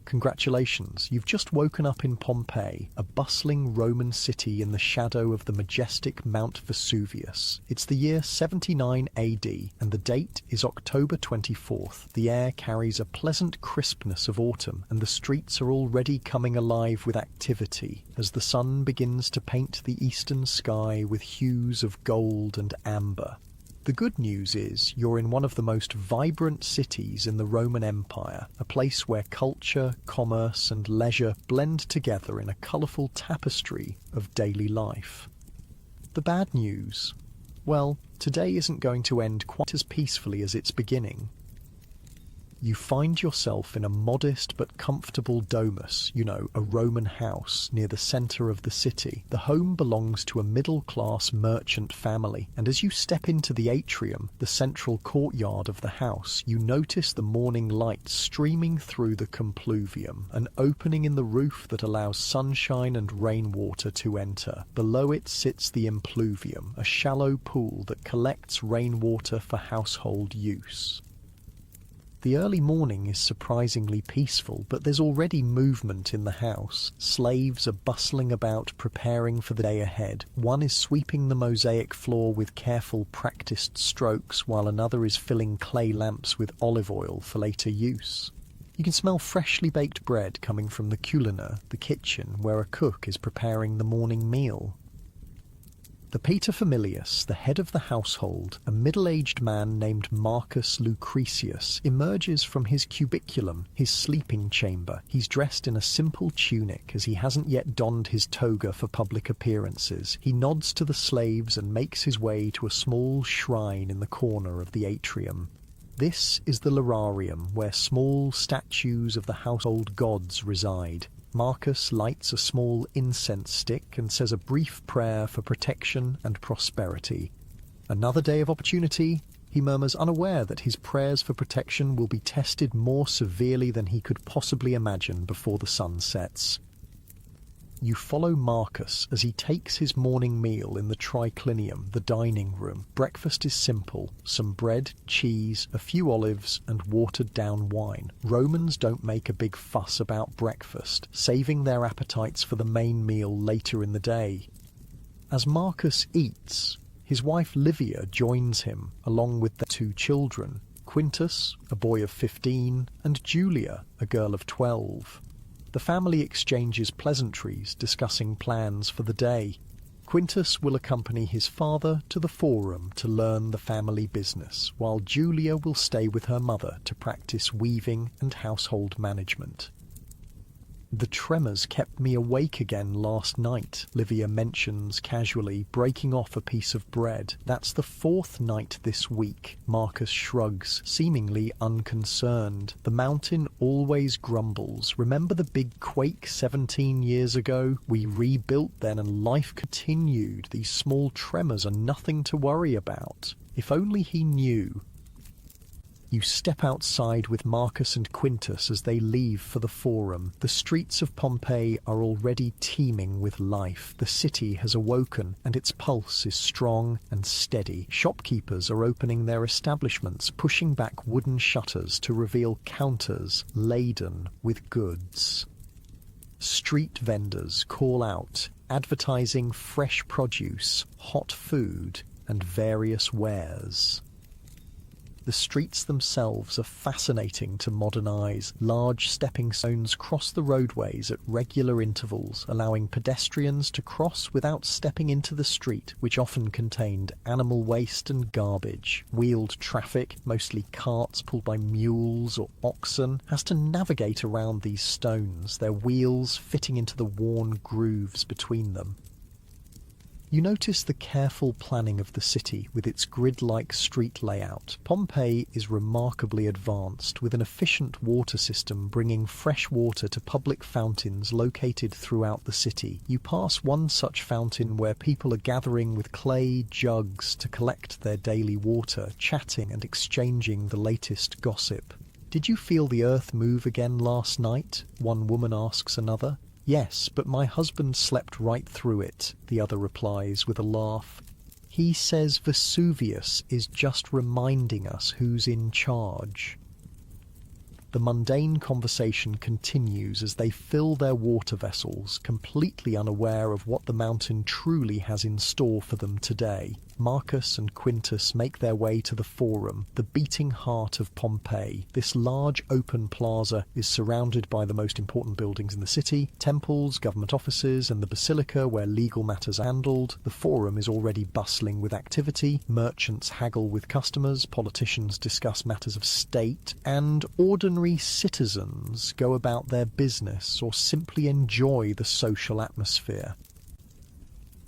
Congratulations, you've just woken up in Pompeii, a bustling Roman city in the shadow of the majestic Mount Vesuvius. It's the year 79 AD, and the date is October 24th. The air carries a pleasant crispness of autumn, and the streets are already coming alive with activity as the sun begins to paint the eastern sky with hues of gold and amber. The good news is you're in one of the most vibrant cities in the Roman Empire, a place where culture, commerce, and leisure blend together in a colourful tapestry of daily life. The bad news? Well, today isn't going to end quite as peacefully as its beginning. You find yourself in a modest but comfortable domus, a Roman house near the centre of the city. The home belongs to a middle-class merchant family, and as you step into the atrium, the central courtyard of the house, you notice the morning light streaming through the compluvium, an opening in the roof that allows sunshine and rainwater to enter. Below it sits the impluvium, a shallow pool that collects rainwater for household use. The early morning is surprisingly peaceful, but there's already movement in the house. Slaves are bustling about, preparing for the day ahead. One is sweeping the mosaic floor with careful, practiced strokes, while another is filling clay lamps with olive oil for later use. You can smell freshly baked bread coming from the culina, the kitchen, where a cook is preparing the morning meal. The paterfamilias, the head of the household, a middle-aged man named Marcus Lucretius, emerges from his cubiculum, his sleeping chamber. He's dressed in a simple tunic, as he hasn't yet donned his toga for public appearances. He nods to the slaves and makes his way to a small shrine in the corner of the atrium. This is the lararium, where small statues of the household gods reside. Marcus lights a small incense stick and says a brief prayer for protection and prosperity. Another day of opportunity, he murmurs, unaware that his prayers for protection will be tested more severely than he could possibly imagine before the sun sets. You follow Marcus as he takes his morning meal in the triclinium, the dining room. Breakfast is simple: some bread, cheese, a few olives, and watered-down wine. Romans don't make a big fuss about breakfast, saving their appetites for the main meal later in the day. As Marcus eats, his wife Livia joins him, along with their two children, Quintus, a boy of 15, and Julia, a girl of 12. The family exchanges pleasantries, discussing plans for the day. Quintus will accompany his father to the forum to learn the family business, while Julia will stay with her mother to practice weaving and household management. The tremors kept me awake again last night, Livia mentions casually, breaking off a piece of bread. That's the 4th night this week, Marcus shrugs, seemingly unconcerned. The mountain always grumbles. Remember the big quake 17 years ago? We rebuilt then and life continued. These small tremors are nothing to worry about. If only he knew. You step outside with Marcus and Quintus as they leave for the forum. The streets of Pompeii are already teeming with life. The city has awoken, and its pulse is strong and steady. Shopkeepers are opening their establishments, pushing back wooden shutters to reveal counters laden with goods. Street vendors call out, advertising fresh produce, hot food, and various wares. The streets themselves are fascinating to modernise. Large stepping stones cross the roadways at regular intervals, allowing pedestrians to cross without stepping into the street, which often contained animal waste and garbage. Wheeled traffic, mostly carts pulled by mules or oxen, has to navigate around these stones, their wheels fitting into the worn grooves between them. You notice the careful planning of the city with its grid-like street layout. Pompeii is remarkably advanced, with an efficient water system bringing fresh water to public fountains located throughout the city. You pass one such fountain where people are gathering with clay jugs to collect their daily water, chatting and exchanging the latest gossip. "Did you feel the earth move again last night?" one woman asks another. "Yes, but my husband slept right through it," the other replies with a laugh. "He says Vesuvius is just reminding us who's in charge." The mundane conversation continues as they fill their water vessels, completely unaware of what the mountain truly has in store for them today. Marcus and Quintus make their way to the Forum, the beating heart of Pompeii. This large open plaza is surrounded by the most important buildings in the city, temples, government offices, and the basilica where legal matters are handled. The Forum is already bustling with activity. Merchants haggle with customers, politicians discuss matters of state, and ordinary citizens go about their business or simply enjoy the social atmosphere.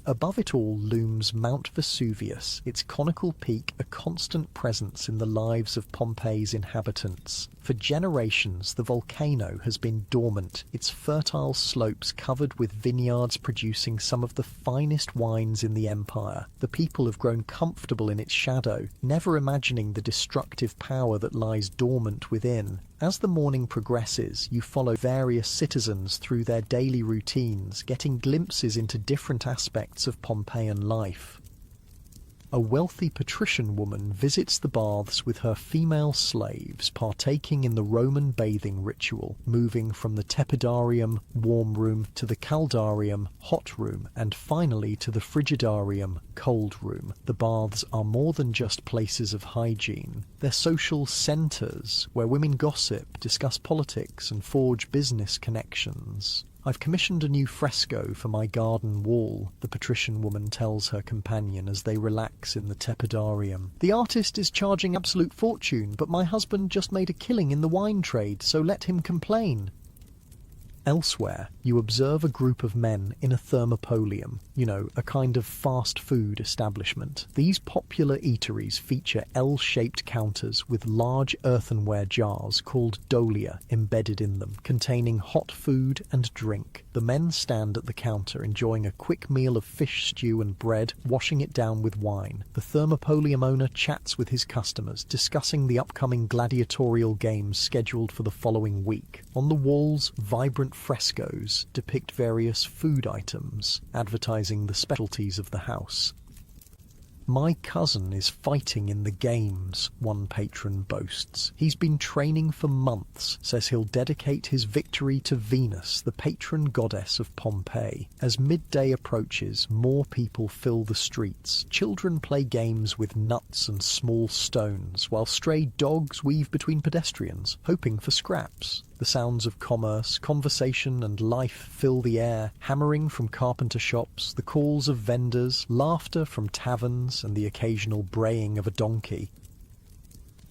Above it all looms Mount Vesuvius, its conical peak a constant presence in the lives of Pompeii's inhabitants. For generations, the volcano has been dormant, its fertile slopes covered with vineyards producing some of the finest wines in the empire. The people have grown comfortable in its shadow, never imagining the destructive power that lies dormant within. As the morning progresses, you follow various citizens through their daily routines, getting glimpses into different aspects of Pompeian life. A wealthy patrician woman visits the baths with her female slaves, partaking in the Roman bathing ritual, moving from the tepidarium, warm room, to the caldarium, hot room, and finally to the frigidarium, cold room. The baths are more than just places of hygiene. They're social centres, where women gossip, discuss politics, and forge business connections. "I've commissioned a new fresco for my garden wall," the patrician woman tells her companion as they relax in the tepidarium. "The artist is charging absolute fortune, but my husband just made a killing in the wine trade, so let him complain." Elsewhere, you observe a group of men in a thermopolium, a kind of fast food establishment. These popular eateries feature L-shaped counters with large earthenware jars called dolia embedded in them, containing hot food and drink. The men stand at the counter enjoying a quick meal of fish stew and bread, washing it down with wine. The thermopolium owner chats with his customers, discussing the upcoming gladiatorial games scheduled for the following week. On the walls, vibrant frescoes depict various food items, advertising the specialties of the house. "My cousin is fighting in the games," one patron boasts. "He's been training for months, says he'll dedicate his victory to Venus, the patron goddess of Pompeii." As midday approaches, more people fill the streets. Children play games with nuts and small stones, while stray dogs weave between pedestrians, hoping for scraps. The sounds of commerce, conversation, and life fill the air, hammering from carpenter shops, the calls of vendors, laughter from taverns, and the occasional braying of a donkey.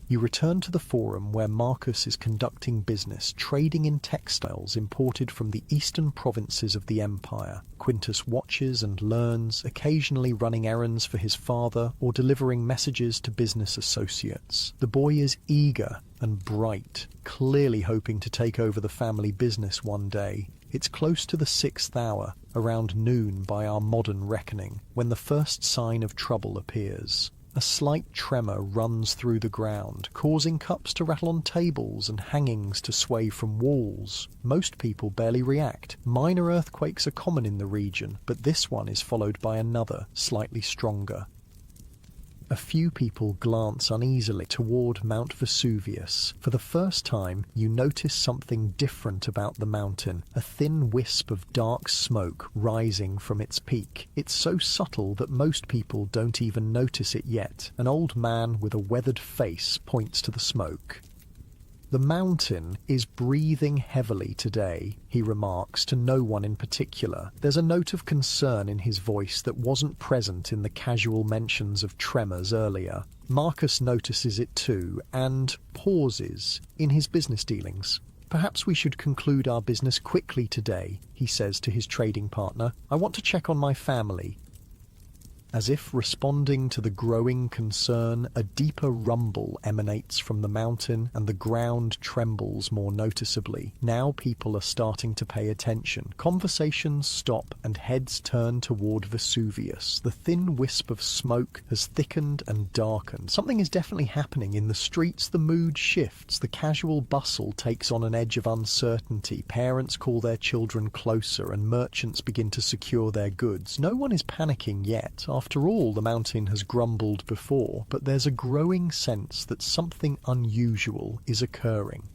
You return to the Forum where Marcus is conducting business, trading in textiles imported from the eastern provinces of the empire. Quintus watches and learns, occasionally running errands for his father or delivering messages to business associates. The boy is eager and bright, clearly hoping to take over the family business one day. It's close to the 6th hour, around noon by our modern reckoning, when the first sign of trouble appears. A slight tremor runs through the ground, causing cups to rattle on tables and hangings to sway from walls. Most people barely react. Minor earthquakes are common in the region, but this one is followed by another, slightly stronger. A few people glance uneasily toward Mount Vesuvius. For the first time, you notice something different about the mountain, a thin wisp of dark smoke rising from its peak. It's so subtle that most people don't even notice it yet. An old man with a weathered face points to the smoke. "The mountain is breathing heavily today," he remarks to no one in particular. There's a note of concern in his voice that wasn't present in the casual mentions of tremors earlier. Marcus notices it too, and pauses in his business dealings. "Perhaps we should conclude our business quickly today," he says to his trading partner. "I want to check on my family." As if responding to the growing concern, a deeper rumble emanates from the mountain and the ground trembles more noticeably. Now people are starting to pay attention. Conversations stop and heads turn toward Vesuvius. The thin wisp of smoke has thickened and darkened. Something is definitely happening in the streets. The mood shifts. The casual bustle takes on an edge of uncertainty. Parents call their children closer and merchants begin to secure their goods. No one is panicking yet. After all, the mountain has grumbled before, but there's a growing sense that something unusual is occurring.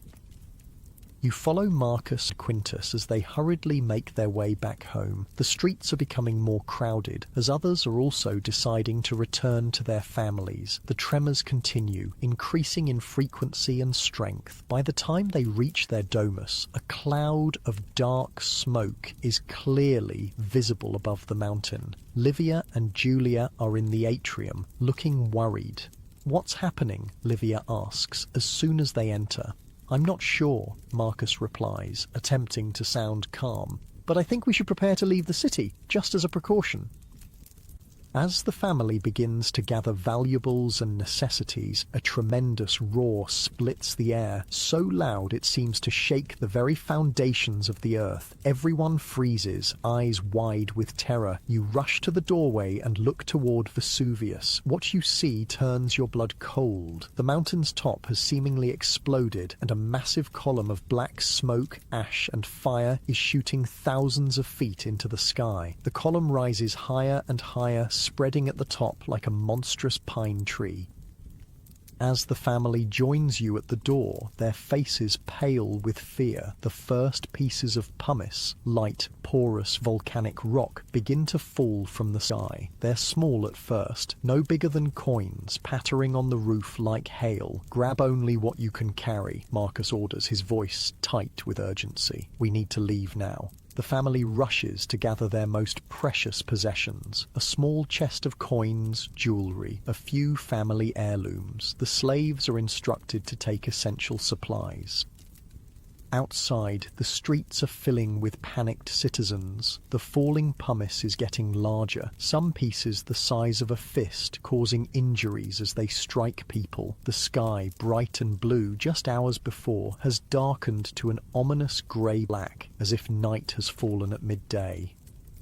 You follow Marcus and Quintus as they hurriedly make their way back home. The streets are becoming more crowded, as others are also deciding to return to their families. The tremors continue, increasing in frequency and strength. By the time they reach their domus, a cloud of dark smoke is clearly visible above the mountain. Livia and Julia are in the atrium, looking worried. "What's happening?" Livia asks as soon as they enter. "I'm not sure," Marcus replies, attempting to sound calm, "but I think we should prepare to leave the city, just as a precaution." As the family begins to gather valuables and necessities, a tremendous roar splits the air, so loud it seems to shake the very foundations of the earth. Everyone freezes, eyes wide with terror. You rush to the doorway and look toward Vesuvius. What you see turns your blood cold. The mountain's top has seemingly exploded, and a massive column of black smoke, ash, and fire is shooting thousands of feet into the sky. The column rises higher and higher, spreading at the top like a monstrous pine tree. As the family joins you at the door, their faces pale with fear, the first pieces of pumice, light, porous volcanic rock, begin to fall from the sky. They're small at first, no bigger than coins, pattering on the roof like hail. "Grab only what you can carry," Marcus orders, his voice tight with urgency. "We need to leave now." The family rushes to gather their most precious possessions: a small chest of coins, jewelry, a few family heirlooms. The slaves are instructed to take essential supplies. Outside, the streets are filling with panicked citizens. The falling pumice is getting larger, some pieces the size of a fist, causing injuries as they strike people. The sky, bright and blue just hours before, has darkened to an ominous grey-black, as if night has fallen at midday.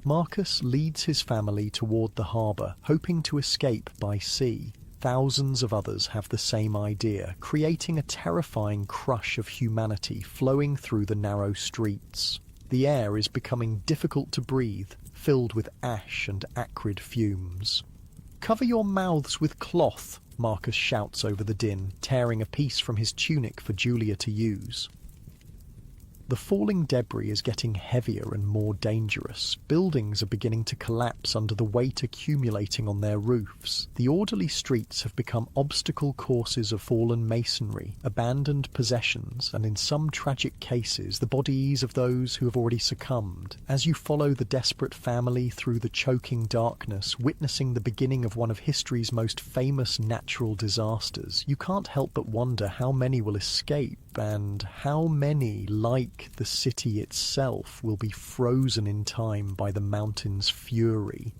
Marcus leads his family toward the harbour, hoping to escape by sea. Thousands of others have the same idea, creating a terrifying crush of humanity flowing through the narrow streets. The air is becoming difficult to breathe, filled with ash and acrid fumes. "Cover your mouths with cloth," Marcus shouts over the din, tearing a piece from his tunic for Julia to use. The falling debris is getting heavier and more dangerous. Buildings are beginning to collapse under the weight accumulating on their roofs. The orderly streets have become obstacle courses of fallen masonry, abandoned possessions, and in some tragic cases, the bodies of those who have already succumbed. As you follow the desperate family through the choking darkness, witnessing the beginning of one of history's most famous natural disasters, you can't help but wonder how many will escape, and how many, like the city itself, will be frozen in time by the mountain's fury.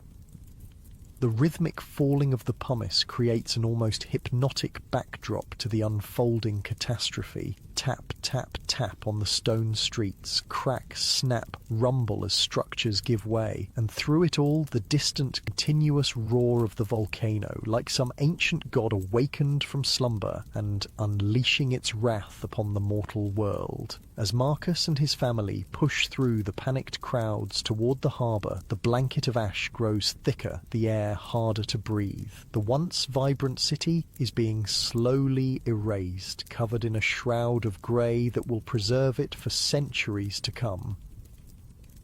The rhythmic falling of the pumice creates an almost hypnotic backdrop to the unfolding catastrophe. Tap, tap, tap on the stone streets, crack, snap, rumble as structures give way, and through it all the distant, continuous roar of the volcano, like some ancient god awakened from slumber and unleashing its wrath upon the mortal world. As Marcus and his family push through the panicked crowds toward the harbour, the blanket of ash grows thicker, the air harder to breathe. The once vibrant city is being slowly erased, covered in a shroud of grey that will preserve it for centuries to come.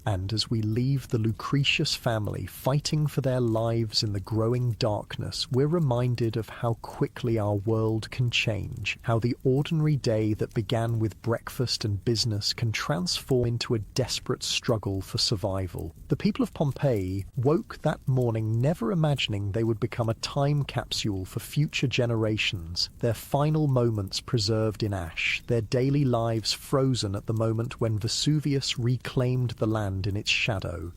And as we leave the Lucretius family fighting for their lives in the growing darkness, we're reminded of how quickly our world can change, how the ordinary day that began with breakfast and business can transform into a desperate struggle for survival. The people of Pompeii woke that morning never imagining they would become a time capsule for future generations, their final moments preserved in ash, their daily lives frozen at the moment when Vesuvius reclaimed the land in its shadow.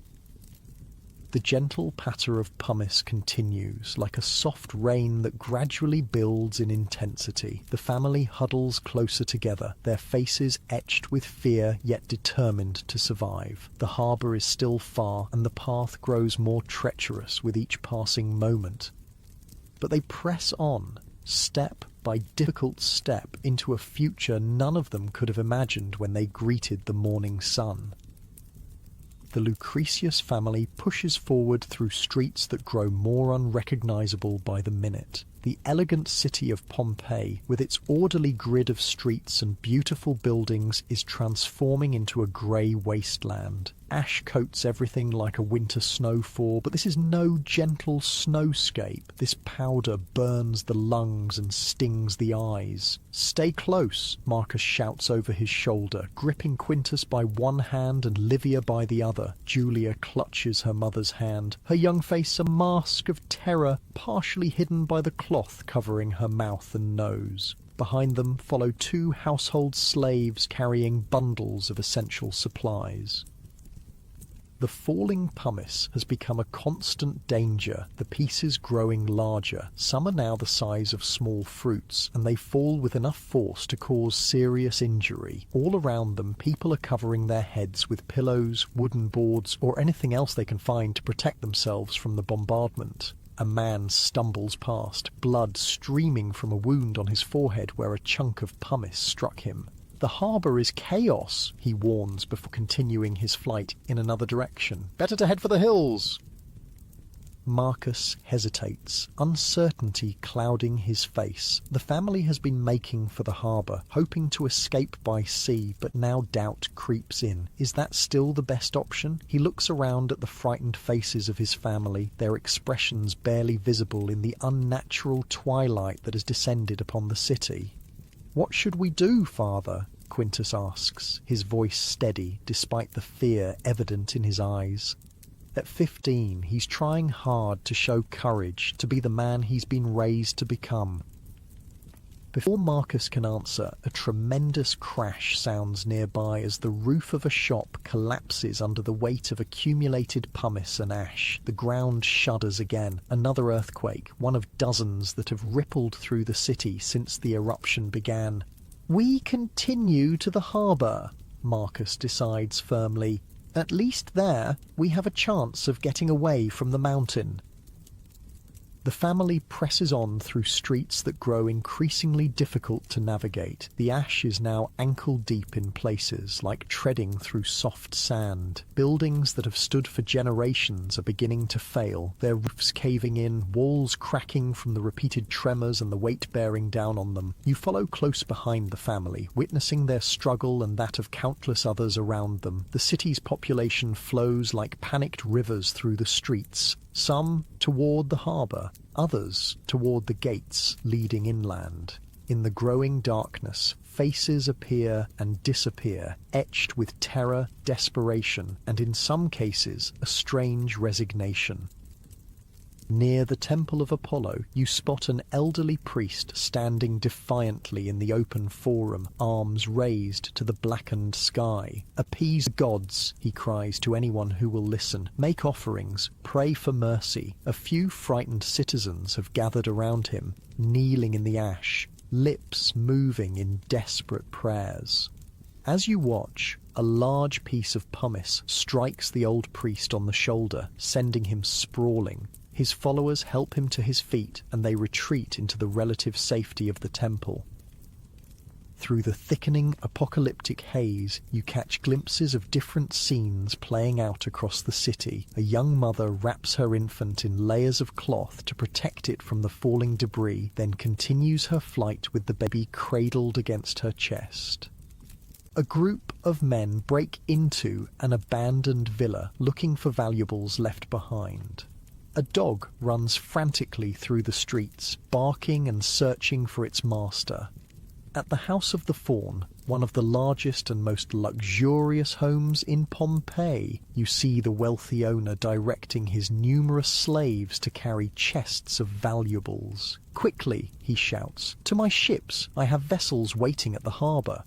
The gentle patter of pumice continues, like a soft rain that gradually builds in intensity. The family huddles closer together, their faces etched with fear yet determined to survive. The harbour is still far, and the path grows more treacherous with each passing moment. But they press on, step by difficult step, into a future none of them could have imagined when they greeted the morning sun. The Lucretius family pushes forward through streets that grow more unrecognizable by the minute. The elegant city of Pompeii, with its orderly grid of streets and beautiful buildings, is transforming into a grey wasteland. Ash coats everything like a winter snowfall, but this is no gentle snowscape. This powder burns the lungs and stings the eyes. "Stay close," Marcus shouts over his shoulder, gripping Quintus by one hand and Livia by the other. Julia clutches her mother's hand, her young face a mask of terror, partially hidden by the cloth covering her mouth and nose. Behind them follow two household slaves carrying bundles of essential supplies. The falling pumice has become a constant danger, the pieces growing larger. Some are now the size of small fruits, and they fall with enough force to cause serious injury. All around them, people are covering their heads with pillows, wooden boards, or anything else they can find to protect themselves from the bombardment. A man stumbles past, blood streaming from a wound on his forehead where a chunk of pumice struck him. "The harbour is chaos," he warns before continuing his flight in another direction. "Better to head for the hills." Marcus hesitates, uncertainty clouding his face. The family has been making for the harbour, hoping to escape by sea, but now doubt creeps in. Is that still the best option? He looks around at the frightened faces of his family, their expressions barely visible in the unnatural twilight that has descended upon the city. "What should we do, Father?" Quintus asks, his voice steady despite the fear evident in his eyes. At 15, he's trying hard to show courage, to be the man he's been raised to become. Before Marcus can answer, a tremendous crash sounds nearby as the roof of a shop collapses under the weight of accumulated pumice and ash. The ground shudders again. Another earthquake, one of dozens that have rippled through the city since the eruption began. "We continue to the harbour," Marcus decides firmly. "At least there, we have a chance of getting away from the mountain." The family presses on through streets that grow increasingly difficult to navigate. The ash is now ankle-deep in places, like treading through soft sand. Buildings that have stood for generations are beginning to fail, their roofs caving in, walls cracking from the repeated tremors and the weight bearing down on them. You follow close behind the family, witnessing their struggle and that of countless others around them. The city's population flows like panicked rivers through the streets, some toward the harbour, others toward the gates leading inland. In the growing darkness, faces appear and disappear, etched with terror, desperation, and in some cases, a strange resignation. Near the Temple of Apollo, you spot an elderly priest standing defiantly in the open forum, arms raised to the blackened sky. "Appease the gods," he cries to anyone who will listen. "Make offerings, pray for mercy." A few frightened citizens have gathered around him, kneeling in the ash, lips moving in desperate prayers. As you watch, a large piece of pumice strikes the old priest on the shoulder, sending him sprawling. His followers help him to his feet, and they retreat into the relative safety of the temple. Through the thickening apocalyptic haze, you catch glimpses of different scenes playing out across the city. A young mother wraps her infant in layers of cloth to protect it from the falling debris, then continues her flight with the baby cradled against her chest. A group of men break into an abandoned villa, looking for valuables left behind. A dog runs frantically through the streets, barking and searching for its master. At the House of the Faun, one of the largest and most luxurious homes in Pompeii, you see the wealthy owner directing his numerous slaves to carry chests of valuables. "Quickly," he shouts, "to my ships! I have vessels waiting at the harbour."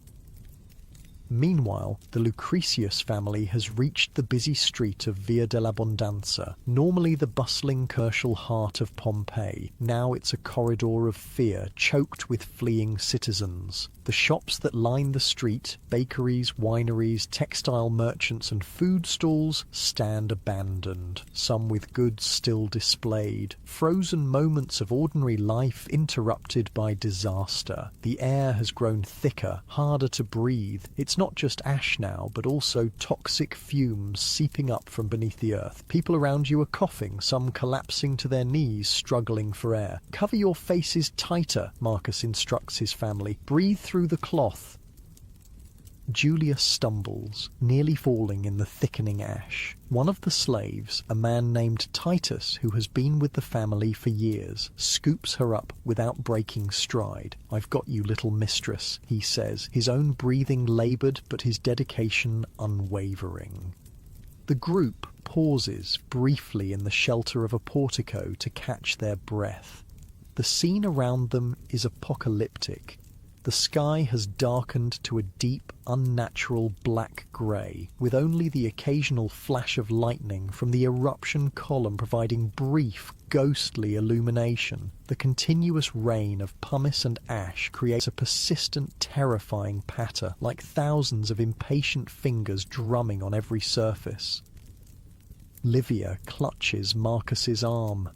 Meanwhile, the Lucretius family has reached the busy street of Via dell'Abbondanza, normally the bustling commercial heart of Pompeii. Now it's a corridor of fear, choked with fleeing citizens. The shops that line the street, bakeries, wineries, textile merchants and food stalls, stand abandoned, some with goods still displayed. Frozen moments of ordinary life interrupted by disaster. The air has grown thicker, harder to breathe. It's not just ash now, but also toxic fumes seeping up from beneath the earth. People around you are coughing, some collapsing to their knees, struggling for air. Cover your faces tighter, Marcus instructs his family. Breathe through the cloth. Julia stumbles, nearly falling in the thickening ash. One of the slaves, a man named Titus, who has been with the family for years, scoops her up without breaking stride. "I've got you, little mistress," he says, his own breathing laboured but his dedication unwavering. The group pauses briefly in the shelter of a portico to catch their breath. The scene around them is apocalyptic. The sky has darkened to a deep, unnatural black grey, with only the occasional flash of lightning from the eruption column providing brief, ghostly illumination. The continuous rain of pumice and ash creates a persistent, terrifying patter, like thousands of impatient fingers drumming on every surface. Livia clutches Marcus's arm.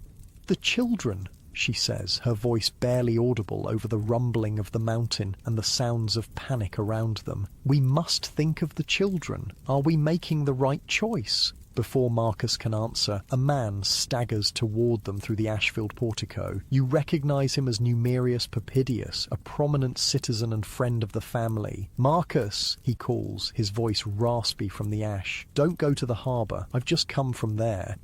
"The children," she says, her voice barely audible over the rumbling of the mountain and the sounds of panic around them. "We must think of the children. Are we making the right choice?" Before Marcus can answer, a man staggers toward them through the ash-filled portico. You recognize him as Numerius Papidius, a prominent citizen and friend of the family. "Marcus," he calls, his voice raspy from the ash. "Don't go to the harbour. I've just come from there."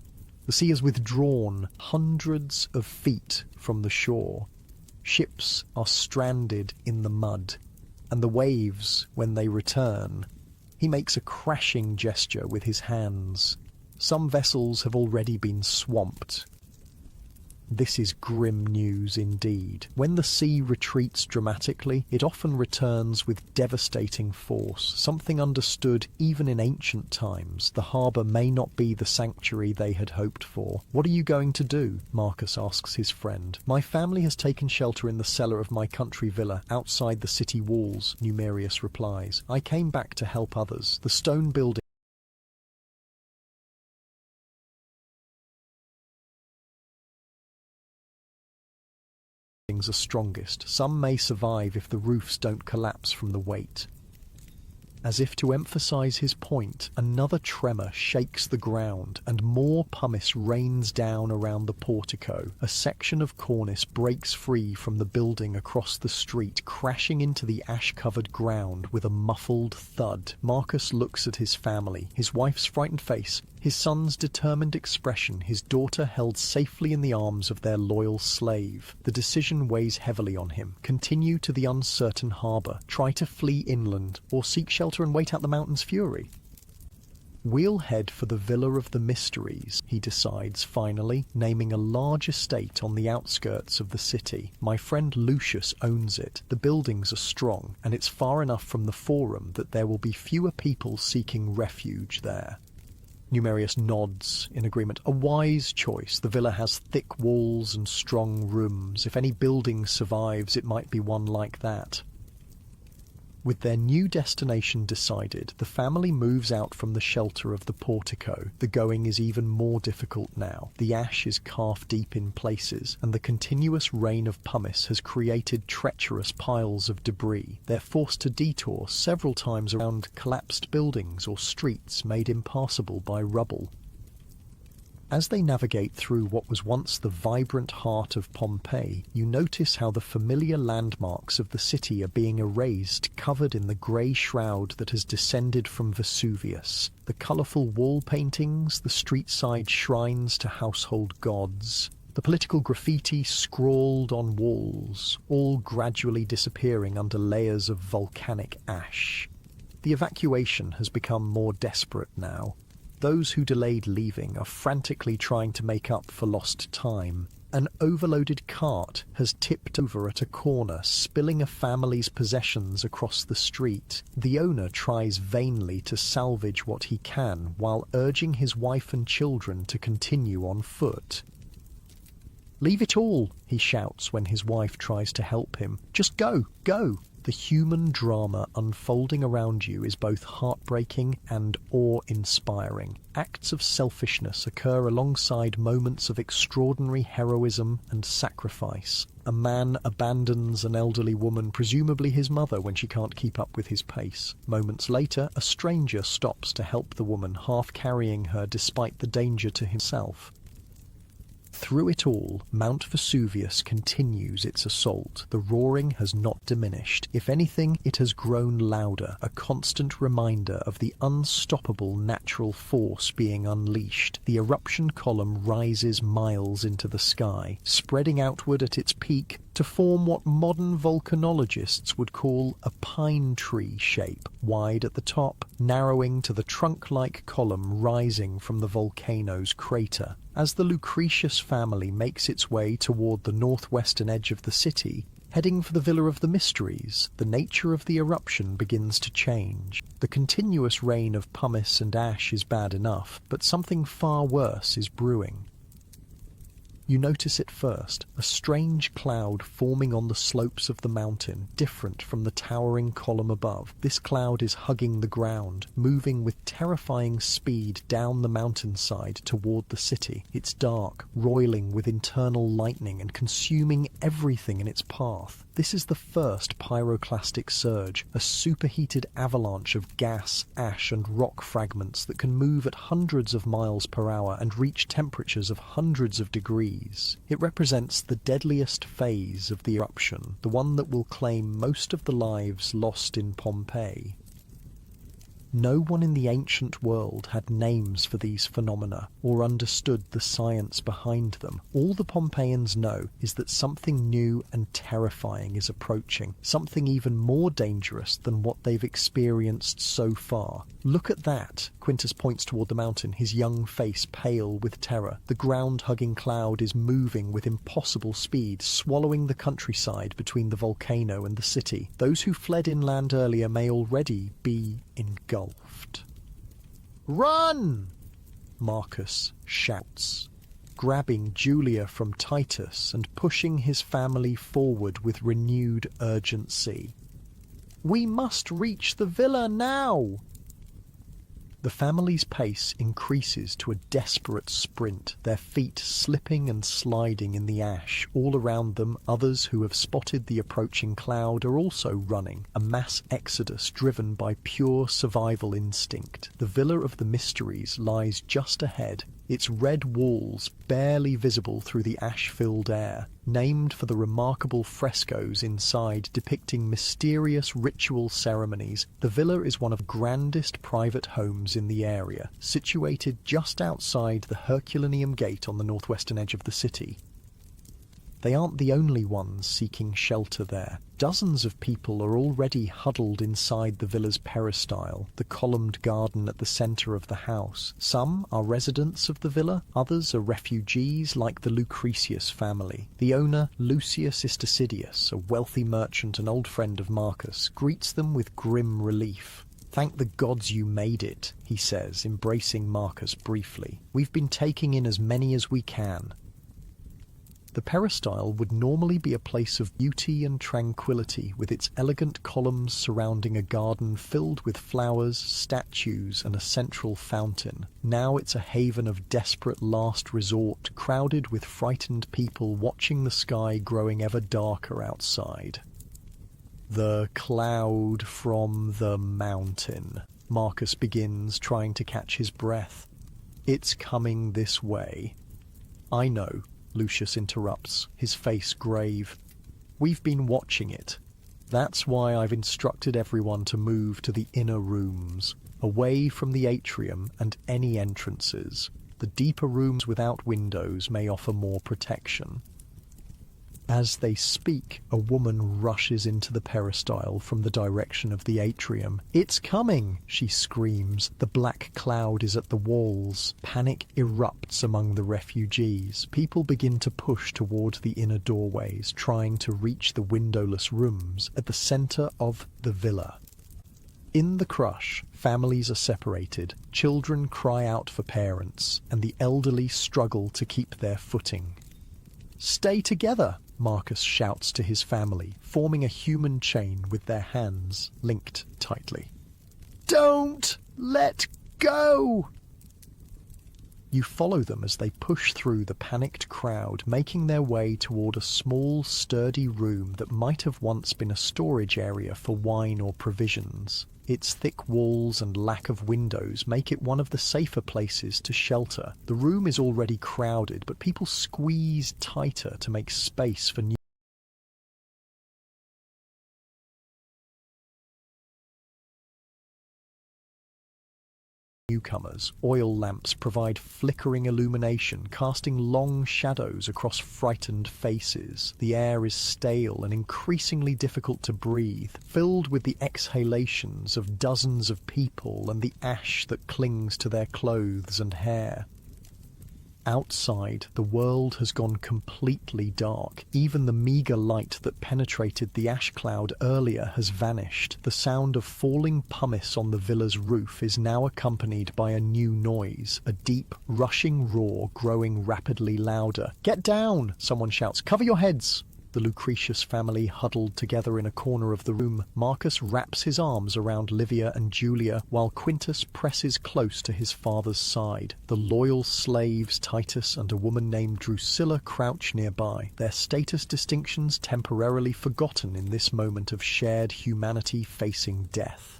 The sea is withdrawn hundreds of feet from the shore. Ships are stranded in the mud, and the waves, when they return... He makes a crashing gesture with his hands. Some vessels have already been swamped. This is grim news indeed. When the sea retreats dramatically, it often returns with devastating force, something understood even in ancient times. The harbour may not be the sanctuary they had hoped for. "What are you going to do?" Marcus asks his friend. "My family has taken shelter in the cellar of my country villa outside the city walls," Numerius replies. "I came back to help others. The stone building are strongest. Some may survive if the roofs don't collapse from the weight." As if to emphasize his point, another tremor shakes the ground, and more pumice rains down around the portico. A section of cornice breaks free from the building across the street, crashing into the ash-covered ground with a muffled thud. Marcus looks at his family, his wife's frightened face, his son's determined expression, his daughter held safely in the arms of their loyal slave. The decision weighs heavily on him. Continue to the uncertain harbour, try to flee inland, or seek shelter and wait out the mountain's fury. "We'll head for the Villa of the Mysteries," he decides finally, naming a large estate on the outskirts of the city. "My friend Lucius owns it. The buildings are strong, and it's far enough from the Forum that there will be fewer people seeking refuge there." Numerius nods in agreement. "A wise choice. The villa has thick walls and strong rooms. If any building survives, it might be one like that." With their new destination decided, the family moves out from the shelter of the portico. The going is even more difficult now. The ash is calf-deep in places, and the continuous rain of pumice has created treacherous piles of debris. They're forced to detour several times around collapsed buildings or streets made impassable by rubble. As they navigate through what was once the vibrant heart of Pompeii, you notice how the familiar landmarks of the city are being erased, covered in the grey shroud that has descended from Vesuvius. The colourful wall paintings, the street-side shrines to household gods, the political graffiti scrawled on walls, all gradually disappearing under layers of volcanic ash. The evacuation has become more desperate now. Those who delayed leaving are frantically trying to make up for lost time. An overloaded cart has tipped over at a corner, spilling a family's possessions across the street. The owner tries vainly to salvage what he can, while urging his wife and children to continue on foot. "Leave it all," he shouts when his wife tries to help him. "Just go, go." The human drama unfolding around you is both heartbreaking and awe-inspiring. Acts of selfishness occur alongside moments of extraordinary heroism and sacrifice. A man abandons an elderly woman, presumably his mother, when she can't keep up with his pace. Moments later, a stranger stops to help the woman, half carrying her despite the danger to himself. Through it all, Mount Vesuvius continues its assault. The roaring has not diminished. If anything, it has grown louder, a constant reminder of the unstoppable natural force being unleashed. The eruption column rises miles into the sky, spreading outward at its peak to form what modern volcanologists would call a pine tree shape, wide at the top, narrowing to the trunk-like column rising from the volcano's crater. As the Lucretius family makes its way toward the northwestern edge of the city, heading for the Villa of the Mysteries, the nature of the eruption begins to change. The continuous rain of pumice and ash is bad enough, but something far worse is brewing. You notice it first, a strange cloud forming on the slopes of the mountain, different from the towering column above. This cloud is hugging the ground, moving with terrifying speed down the mountainside toward the city. It's dark, roiling with internal lightning and consuming everything in its path. This is the first pyroclastic surge, a superheated avalanche of gas, ash and rock fragments that can move at hundreds of miles per hour and reach temperatures of hundreds of degrees. It represents the deadliest phase of the eruption, the one that will claim most of the lives lost in Pompeii. No one in the ancient world had names for these phenomena or understood the science behind them. All the Pompeians know is that something new and terrifying is approaching, something even more dangerous than what they've experienced so far. Look at that! Quintus points toward the mountain, his young face pale with terror. The ground-hugging cloud is moving with impossible speed, swallowing the countryside between the volcano and the city. Those who fled inland earlier may already be engulfed. "Run!" Marcus shouts, grabbing Julia from Titus and pushing his family forward with renewed urgency. "We must reach the villa now!" The family's pace increases to a desperate sprint, their feet slipping and sliding in the ash. All around them, others who have spotted the approaching cloud are also running, a mass exodus driven by pure survival instinct. The Villa of the Mysteries lies just ahead, its red walls barely visible through the ash-filled air. Named for the remarkable frescoes inside depicting mysterious ritual ceremonies, the villa is one of the grandest private homes in the area, situated just outside the Herculaneum Gate on the northwestern edge of the city. They aren't the only ones seeking shelter there. Dozens of people are already huddled inside the villa's peristyle, the columned garden at the centre of the house. Some are residents of the villa, others are refugees like the Lucretius family. The owner, Lucius Istasidius, a wealthy merchant and old friend of Marcus, greets them with grim relief. "Thank the gods you made it," he says, embracing Marcus briefly. "We've been taking in as many as we can." The peristyle would normally be a place of beauty and tranquility, with its elegant columns surrounding a garden filled with flowers, statues, and a central fountain. Now it's a haven of desperate last resort, crowded with frightened people watching the sky growing ever darker outside. "The cloud from the mountain," Marcus begins, trying to catch his breath. "It's coming this way." "I know," Lucius interrupts, his face grave. "We've been watching it. That's why I've instructed everyone to move to the inner rooms, away from the atrium and any entrances. The deeper rooms without windows may offer more protection." As they speak, a woman rushes into the peristyle from the direction of the atrium. "It's coming!" she screams. The black cloud is at the walls. Panic erupts among the refugees. People begin to push toward the inner doorways, trying to reach the windowless rooms at the center of the villa. In the crush, families are separated, children cry out for parents, and the elderly struggle to keep their footing. Stay together, Marcus shouts to his family, forming a human chain with their hands linked tightly. Don't let go! You follow them as they push through the panicked crowd, making their way toward a small, sturdy room that might have once been a storage area for wine or provisions. Its thick walls and lack of windows make it one of the safer places to shelter. The room is already crowded, but people squeeze tighter to make space for newcomers. Oil lamps provide flickering illumination, casting long shadows across frightened faces. The air is stale and increasingly difficult to breathe, filled with the exhalations of dozens of people and the ash that clings to their clothes and hair. Outside, the world has gone completely dark. Even the meagre light that penetrated the ash cloud earlier has vanished. The sound of falling pumice on the villa's roof is now accompanied by a new noise, a deep, rushing roar growing rapidly louder. "Get down!" someone shouts. "Cover your heads!" The Lucretius family huddled together in a corner of the room. Marcus wraps his arms around Livia and Julia, while Quintus presses close to his father's side. The loyal slaves Titus and a woman named Drusilla crouch nearby, their status distinctions temporarily forgotten in this moment of shared humanity facing death.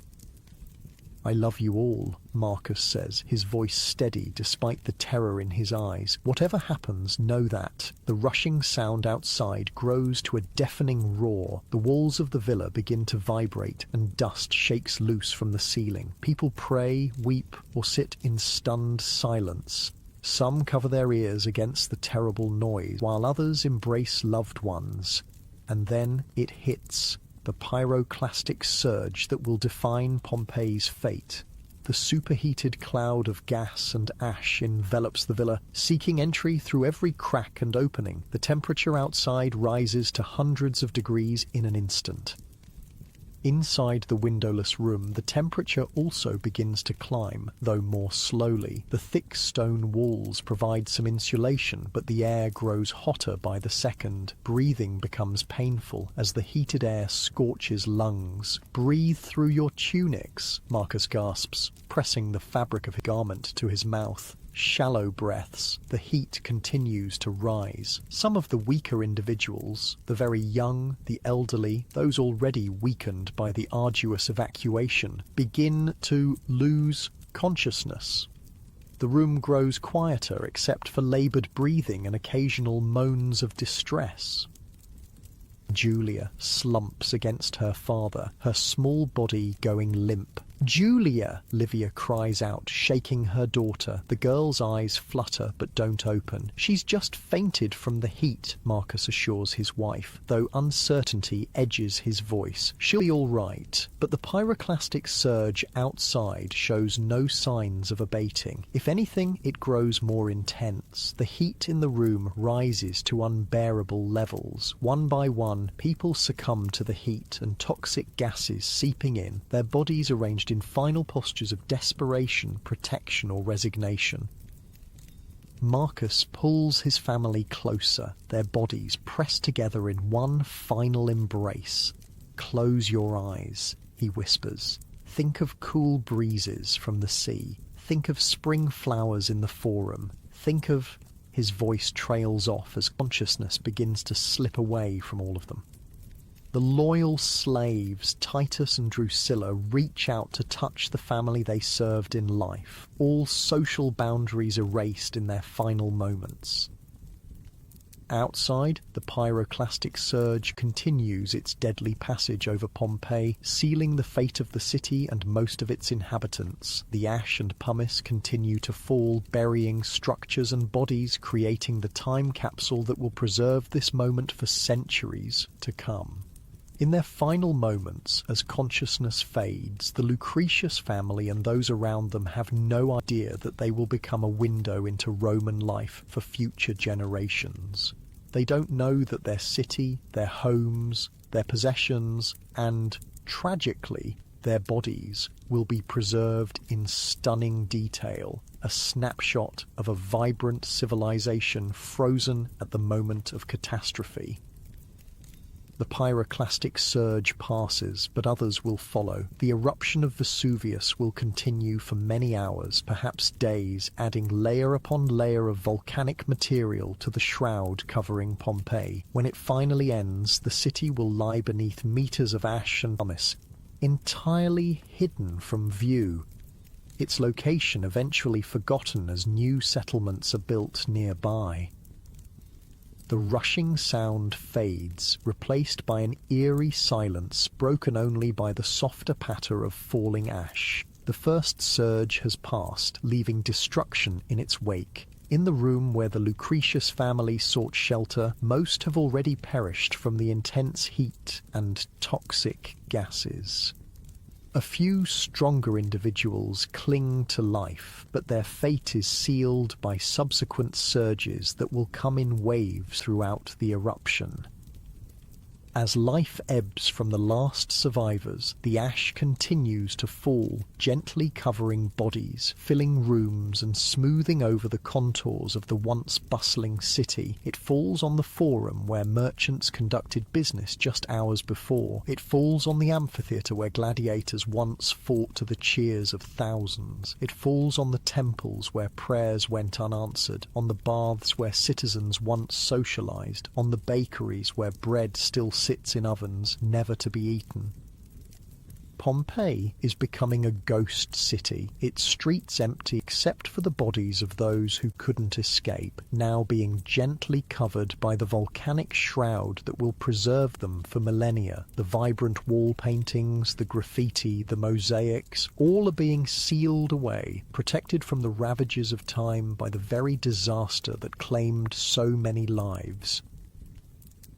"I love you all," Marcus says, his voice steady despite the terror in his eyes. "Whatever happens, know that." The rushing sound outside grows to a deafening roar. The walls of the villa begin to vibrate, and dust shakes loose from the ceiling. People pray, weep, or sit in stunned silence. Some cover their ears against the terrible noise, while others embrace loved ones. And then it hits. The pyroclastic surge that will define Pompeii's fate. The superheated cloud of gas and ash envelops the villa, seeking entry through every crack and opening. The temperature outside rises to hundreds of degrees in an instant. Inside the windowless room, the temperature also begins to climb, though more slowly. The thick stone walls provide some insulation, but the air grows hotter by the second. Breathing becomes painful as the heated air scorches lungs. "Breathe through your tunics," Marcus gasps, pressing the fabric of his garment to his mouth. Shallow breaths. The heat continues to rise. Some of the weaker individuals, the very young, the elderly, those already weakened by the arduous evacuation, begin to lose consciousness. The room grows quieter except for laboured breathing and occasional moans of distress. Julia slumps against her father, her small body going limp. "Julia!" Livia cries out, shaking her daughter. The girl's eyes flutter but don't open. "She's just fainted from the heat," Marcus assures his wife, though uncertainty edges his voice. "She'll be all right." But the pyroclastic surge outside shows no signs of abating. If anything, it grows more intense. The heat in the room rises to unbearable levels. One by one, people succumb to the heat and toxic gases seeping in, their bodies arranged in final postures of desperation, protection, or resignation. Marcus pulls his family closer, their bodies pressed together in one final embrace. "Close your eyes," he whispers. "Think of cool breezes from the sea. Think of spring flowers in the forum. Think of..." His voice trails off as consciousness begins to slip away from all of them. The loyal slaves, Titus and Drusilla, reach out to touch the family they served in life, all social boundaries erased in their final moments. Outside, the pyroclastic surge continues its deadly passage over Pompeii, sealing the fate of the city and most of its inhabitants. The ash and pumice continue to fall, burying structures and bodies, creating the time capsule that will preserve this moment for centuries to come. In their final moments, as consciousness fades, the Lucretius family and those around them have no idea that they will become a window into Roman life for future generations. They don't know that their city, their homes, their possessions, and, tragically, Their bodies will be preserved in stunning detail, a snapshot of a vibrant civilization frozen at the moment of catastrophe. The pyroclastic surge passes, but others will follow. The eruption of Vesuvius will continue for many hours, perhaps days, adding layer upon layer of volcanic material to the shroud covering Pompeii. When it finally ends, the city will lie beneath meters of ash and pumice, entirely hidden from view. Its location eventually forgotten as new settlements are built nearby. The rushing sound fades, replaced by an eerie silence broken only by the softer patter of falling ash. The first surge has passed, leaving destruction in its wake. In the room where the Lucretius family sought shelter, most have already perished from the intense heat and toxic gases. A few stronger individuals cling to life, but their fate is sealed by subsequent surges that will come in waves throughout the eruption. As life ebbs from the last survivors, the ash continues to fall, gently covering bodies, filling rooms and smoothing over the contours of the once bustling city. It falls on the forum where merchants conducted business just hours before. It falls on the amphitheatre where gladiators once fought to the cheers of thousands. It falls on the temples where prayers went unanswered, on the baths where citizens once socialized, on the bakeries where bread still sits in ovens, never to be eaten. Pompeii is becoming a ghost city, its streets empty except for the bodies of those who couldn't escape, now being gently covered by the volcanic shroud that will preserve them for millennia. The vibrant wall paintings, the graffiti, the mosaics, all are being sealed away, protected from the ravages of time by the very disaster that claimed so many lives.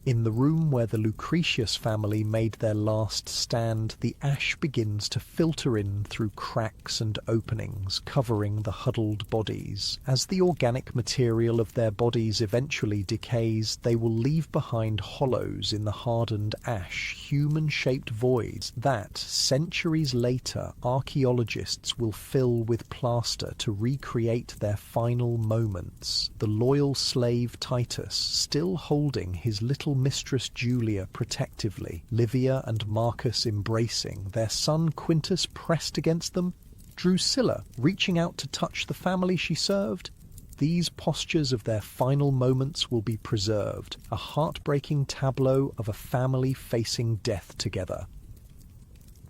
In the room where the Lucretius family made their last stand, the ash begins to filter in through cracks and openings, covering the huddled bodies. As the organic material of their bodies eventually decays, they will leave behind hollows in the hardened ash, human-shaped voids that, centuries later, archaeologists will fill with plaster to recreate their final moments. The loyal slave Titus, still holding his little mistress Julia protectively, Livia and Marcus embracing, their son Quintus pressed against them, Drusilla reaching out to touch the family she served. These postures of their final moments will be preserved, a heartbreaking tableau of a family facing death together.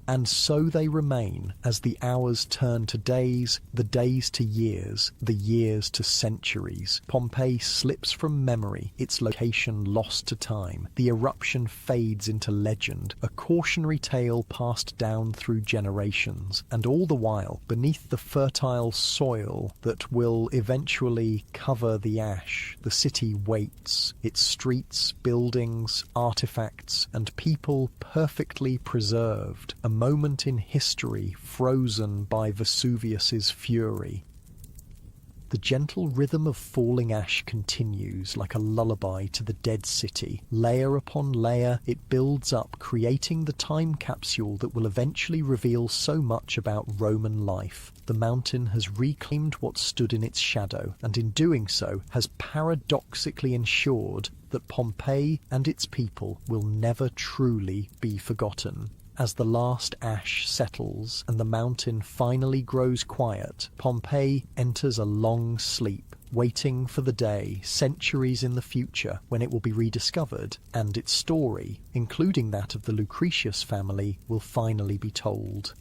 And so they remain, as the hours turn to days, the days to years, the years to centuries. Pompeii slips from memory, its location lost to time. The eruption fades into legend, a cautionary tale passed down through generations. And all the while, beneath the fertile soil that will eventually cover the ash, the city waits, its streets, buildings, artifacts, and people perfectly preserved. A moment in history frozen by Vesuvius's fury. The gentle rhythm of falling ash continues like a lullaby to the dead city. Layer upon layer, it builds up, creating the time capsule that will eventually reveal so much about Roman life. The mountain has reclaimed what stood in its shadow, and in doing so has paradoxically ensured that Pompeii and its people will never truly be forgotten. As the last ash settles and the mountain finally grows quiet, Pompeii enters a long sleep, waiting for the day, centuries in the future, when it will be rediscovered, and its story, including that of the Lucretius family, will finally be told.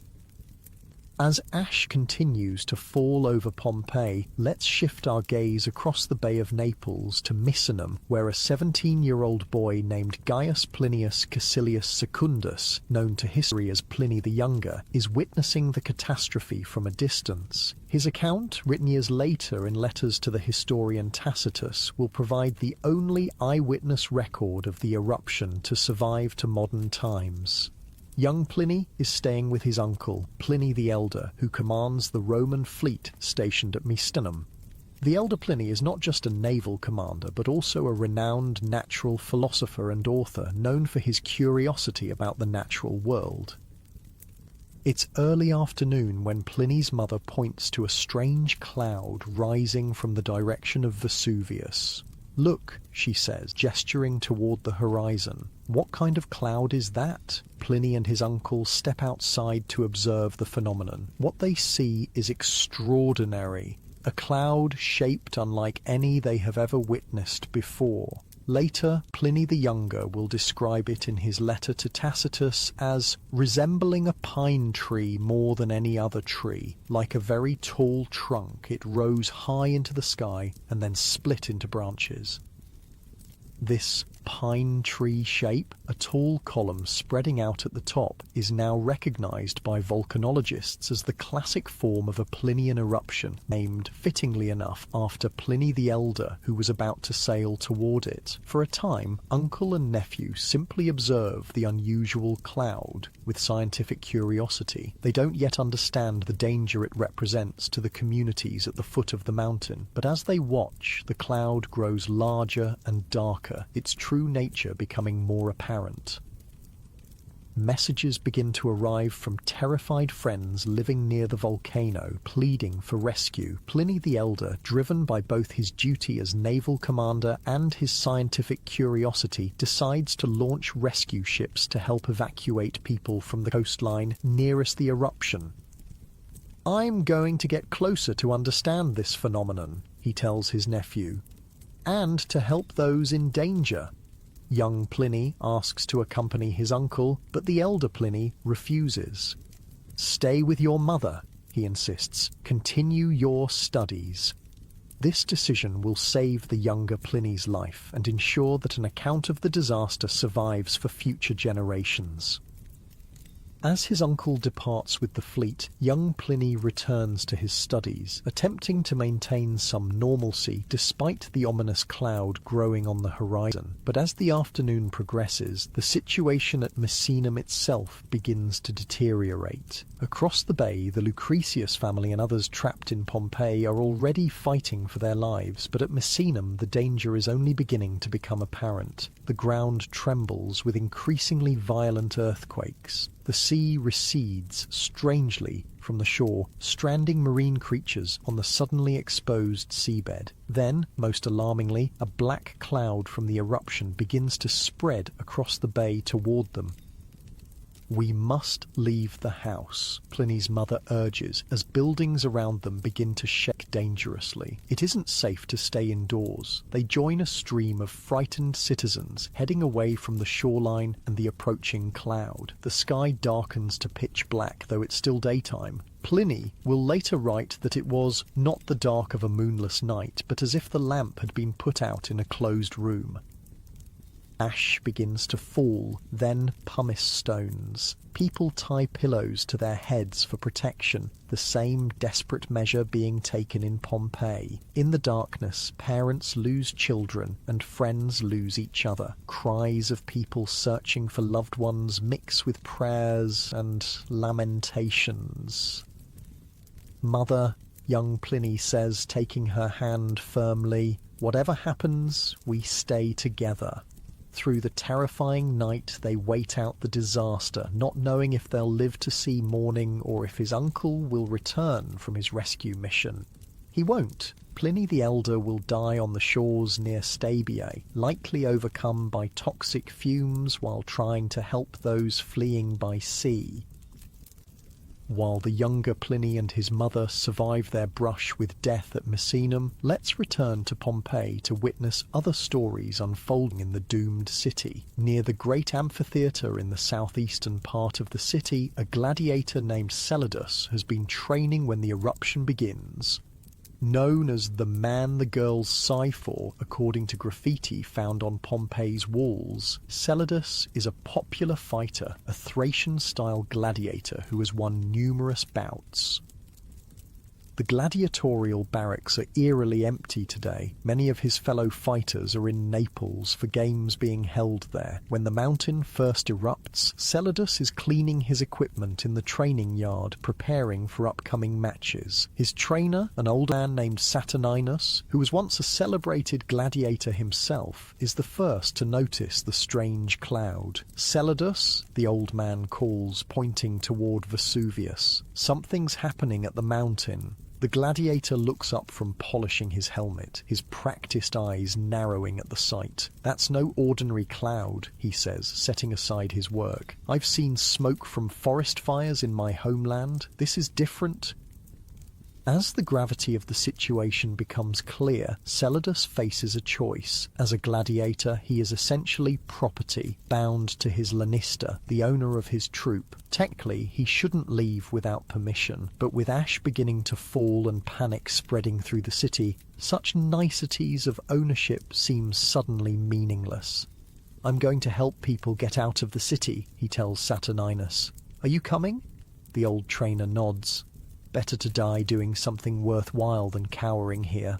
As ash continues to fall over Pompeii, let's shift our gaze across the Bay of Naples to Misenum, where a 17-year-old boy named Gaius Plinius Caecilius Secundus, known to history as Pliny the Younger, is witnessing the catastrophe from a distance. His account, written years later in letters to the historian Tacitus, will provide the only eyewitness record of the eruption to survive to modern times. Young Pliny is staying with his uncle, Pliny the Elder, who commands the Roman fleet stationed at Misenum. The elder Pliny is not just a naval commander, but also a renowned natural philosopher and author known for his curiosity about the natural world. It's early afternoon when Pliny's mother points to a strange cloud rising from the direction of Vesuvius. "Look," she says, gesturing toward the horizon. "What kind of cloud is that?" Pliny and his uncle step outside to observe the phenomenon. What they see is extraordinary, a cloud shaped unlike any they have ever witnessed before. Later, Pliny the Younger will describe it in his letter to Tacitus as resembling a pine tree more than any other tree. Like a very tall trunk, it rose high into the sky and then split into branches. This pine tree shape, a tall column spreading out at the top, is now recognized by volcanologists as the classic form of a Plinian eruption, named, fittingly enough, after Pliny the Elder, who was about to sail toward it. For a time, uncle and nephew simply observe the unusual cloud with scientific curiosity. They don't yet understand the danger it represents to the communities at the foot of the mountain, but as they watch, the cloud grows larger and darker, its true nature becoming more apparent. Messages begin to arrive from terrified friends living near the volcano, pleading for rescue. Pliny the Elder, driven by both his duty as naval commander and his scientific curiosity, decides to launch rescue ships to help evacuate people from the coastline nearest the eruption. "I'm going to get closer to understand this phenomenon," he tells his nephew, "and to help those in danger." Young Pliny asks to accompany his uncle, but the elder Pliny refuses. "Stay with your mother," he insists. "Continue your studies." This decision will save the younger Pliny's life and ensure that an account of the disaster survives for future generations. As his uncle departs with the fleet, young Pliny returns to his studies, attempting to maintain some normalcy despite the ominous cloud growing on the horizon. But as the afternoon progresses, the situation at Misenum itself begins to deteriorate. Across the bay, the Lucretius family and others trapped in Pompeii are already fighting for their lives, but at Misenum the danger is only beginning to become apparent. The ground trembles with increasingly violent earthquakes. The sea recedes strangely from the shore, stranding marine creatures on the suddenly exposed seabed. Then, most alarmingly, a black cloud from the eruption begins to spread across the bay toward them. "We must leave the house," Pliny's mother urges, as buildings around them begin to shake dangerously. It isn't safe to stay indoors. They join a stream of frightened citizens, heading away from the shoreline and the approaching cloud. The sky darkens to pitch black, though it's still daytime. Pliny will later write that it was not the dark of a moonless night, but as if the lamp had been put out in a closed room. Ash begins to fall, then pumice stones. People tie pillows to their heads for protection, the same desperate measure being taken in Pompeii. In the darkness, parents lose children and friends lose each other. Cries of people searching for loved ones mix with prayers and lamentations. "Mother," young Pliny says, taking her hand firmly, "whatever happens, we stay together." Through the terrifying night they wait out the disaster, not knowing if they'll live to see morning or if his uncle will return from his rescue mission. He won't. Pliny the Elder will die on the shores near Stabiae, likely overcome by toxic fumes while trying to help those fleeing by sea. While the younger Pliny and his mother survive their brush with death at Misenum, let's return to Pompeii to witness other stories unfolding in the doomed city. Near the great amphitheatre in the southeastern part of the city, a gladiator named Celadus has been training when the eruption begins. Known as the man the girls sigh for, according to graffiti found on Pompeii's walls, Celadus is a popular fighter, a Thracian-style gladiator who has won numerous bouts. The gladiatorial barracks are eerily empty today. Many of his fellow fighters are in Naples for games being held there. When the mountain first erupts, Celadus is cleaning his equipment in the training yard, preparing for upcoming matches. His trainer, an old man named Saturninus, who was once a celebrated gladiator himself, is the first to notice the strange cloud. Celadus, the old man calls, pointing toward Vesuvius. Something's happening at the mountain. The gladiator looks up from polishing his helmet, his practiced eyes narrowing at the sight. "That's no ordinary cloud," he says, setting aside his work. "I've seen smoke from forest fires in my homeland. This is different." As the gravity of the situation becomes clear, Celadus faces a choice. As a gladiator, he is essentially property, bound to his lanista, the owner of his troop. Technically, he shouldn't leave without permission, but with ash beginning to fall and panic spreading through the city, such niceties of ownership seem suddenly meaningless. "I'm going to help people get out of the city," he tells Saturninus. "Are you coming?" The old trainer nods. Better to die doing something worthwhile than cowering here.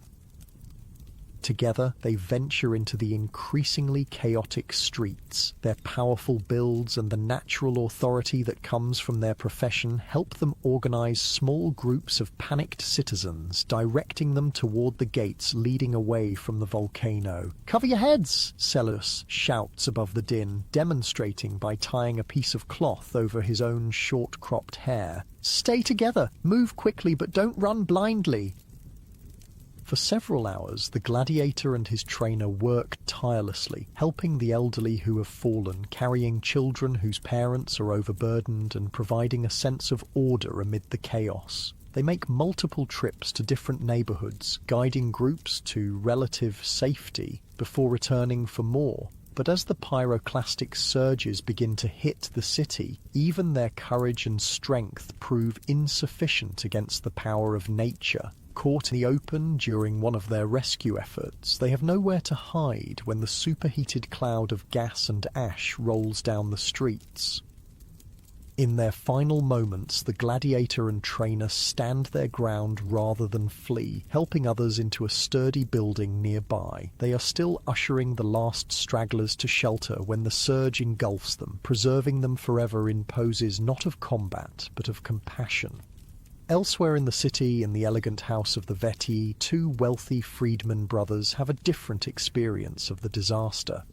Together, they venture into the increasingly chaotic streets. Their powerful builds and the natural authority that comes from their profession help them organize small groups of panicked citizens, directing them toward the gates leading away from the volcano. "Cover your heads!" Celadus shouts above the din, demonstrating by tying a piece of cloth over his own short-cropped hair. "Stay together! Move quickly, but don't run blindly!" For several hours, the gladiator and his trainer work tirelessly, helping the elderly who have fallen, carrying children whose parents are overburdened, and providing a sense of order amid the chaos. They make multiple trips to different neighborhoods, guiding groups to relative safety before returning for more. But as the pyroclastic surges begin to hit the city, even their courage and strength prove insufficient against the power of nature. Caught in the open during one of their rescue efforts, they have nowhere to hide when the superheated cloud of gas and ash rolls down the streets. In their final moments, the gladiator and trainer stand their ground rather than flee, helping others into a sturdy building nearby. They are still ushering the last stragglers to shelter when the surge engulfs them, preserving them forever in poses not of combat, but of compassion. Elsewhere in the city, in the elegant house of the Vetii, two wealthy freedman brothers have a different experience of the disaster.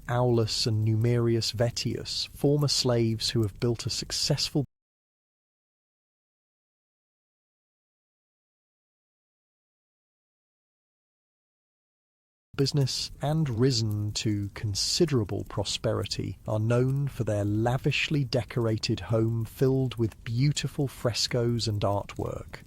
Aulus and Numerius Vettius, former slaves who have built a successful business and risen to considerable prosperity, are known for their lavishly decorated home filled with beautiful frescoes and artwork.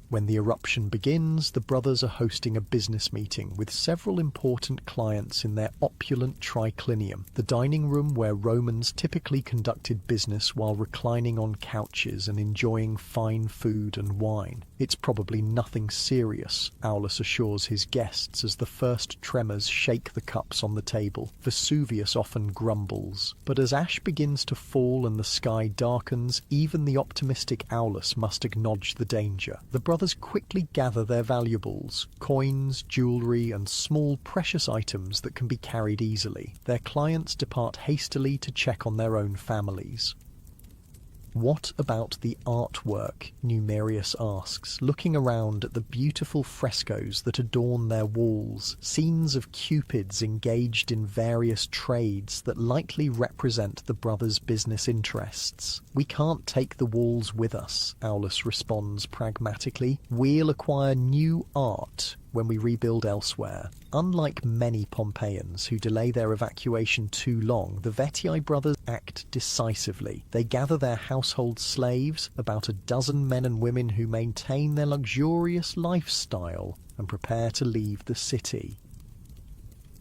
When the eruption begins, the brothers are hosting a business meeting with several important clients in their opulent triclinium, the dining room where Romans typically conducted business while reclining on couches and enjoying fine food and wine. "It's probably nothing serious," Aulus assures his guests as the first tremors shake the cups on the table. Vesuvius often grumbles. But as ash begins to fall and the sky darkens, even the optimistic Aulus must acknowledge the danger. The brothers quickly gather their valuables, coins, jewelry, and small precious items that can be carried easily. Their clients depart hastily to check on their own families. "What about the artwork?" Numerius asks, looking around at the beautiful frescoes that adorn their walls, scenes of cupids engaged in various trades that likely represent the brothers' business interests. "We can't take the walls with us," Aulus responds pragmatically. "We'll acquire new art when we rebuild elsewhere." Unlike many Pompeians who delay their evacuation too long, the Vetii brothers act decisively. They gather their household slaves, about a dozen men and women who maintain their luxurious lifestyle, and prepare to leave the city.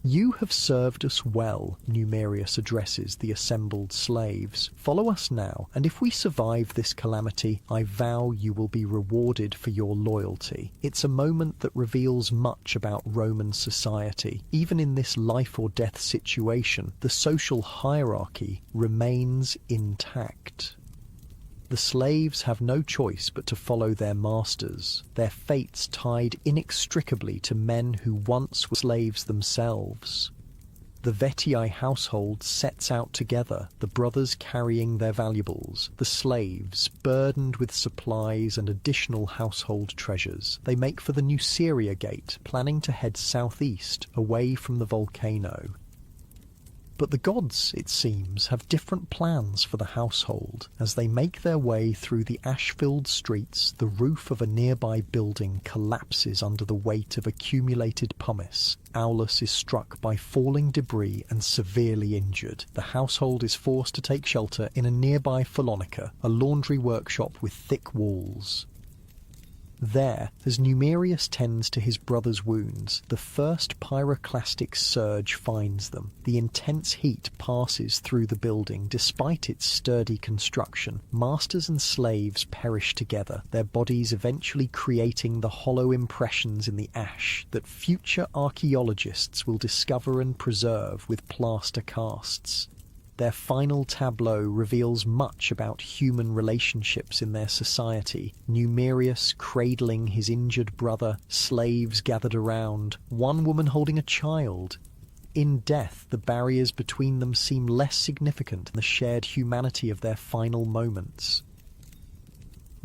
"You have served us well," Numerius addresses the assembled slaves. "Follow us now, and if we survive this calamity, I vow you will be rewarded for your loyalty." It's a moment that reveals much about Roman society. Even in this life-or-death situation, the social hierarchy remains intact. The slaves have no choice but to follow their masters, their fates tied inextricably to men who once were slaves themselves. The Vettii household sets out together, the brothers carrying their valuables, the slaves burdened with supplies and additional household treasures. They make for the Nuceria Gate, planning to head southeast, away from the volcano. But the gods, it seems, have different plans for the household. As they make their way through the ash-filled streets, the roof of a nearby building collapses under the weight of accumulated pumice. Aulus is struck by falling debris and severely injured. The household is forced to take shelter in a nearby Phalonica, a laundry workshop with thick walls. There, as Numerius tends to his brother's wounds, the first pyroclastic surge finds them. The intense heat passes through the building despite its sturdy construction. Masters and slaves perish together, their bodies eventually creating the hollow impressions in the ash that future archaeologists will discover and preserve with plaster casts. Their final tableau reveals much about human relationships in their society. Numerius cradling his injured brother, slaves gathered around, one woman holding a child. In death, the barriers between them seem less significant than the shared humanity of their final moments.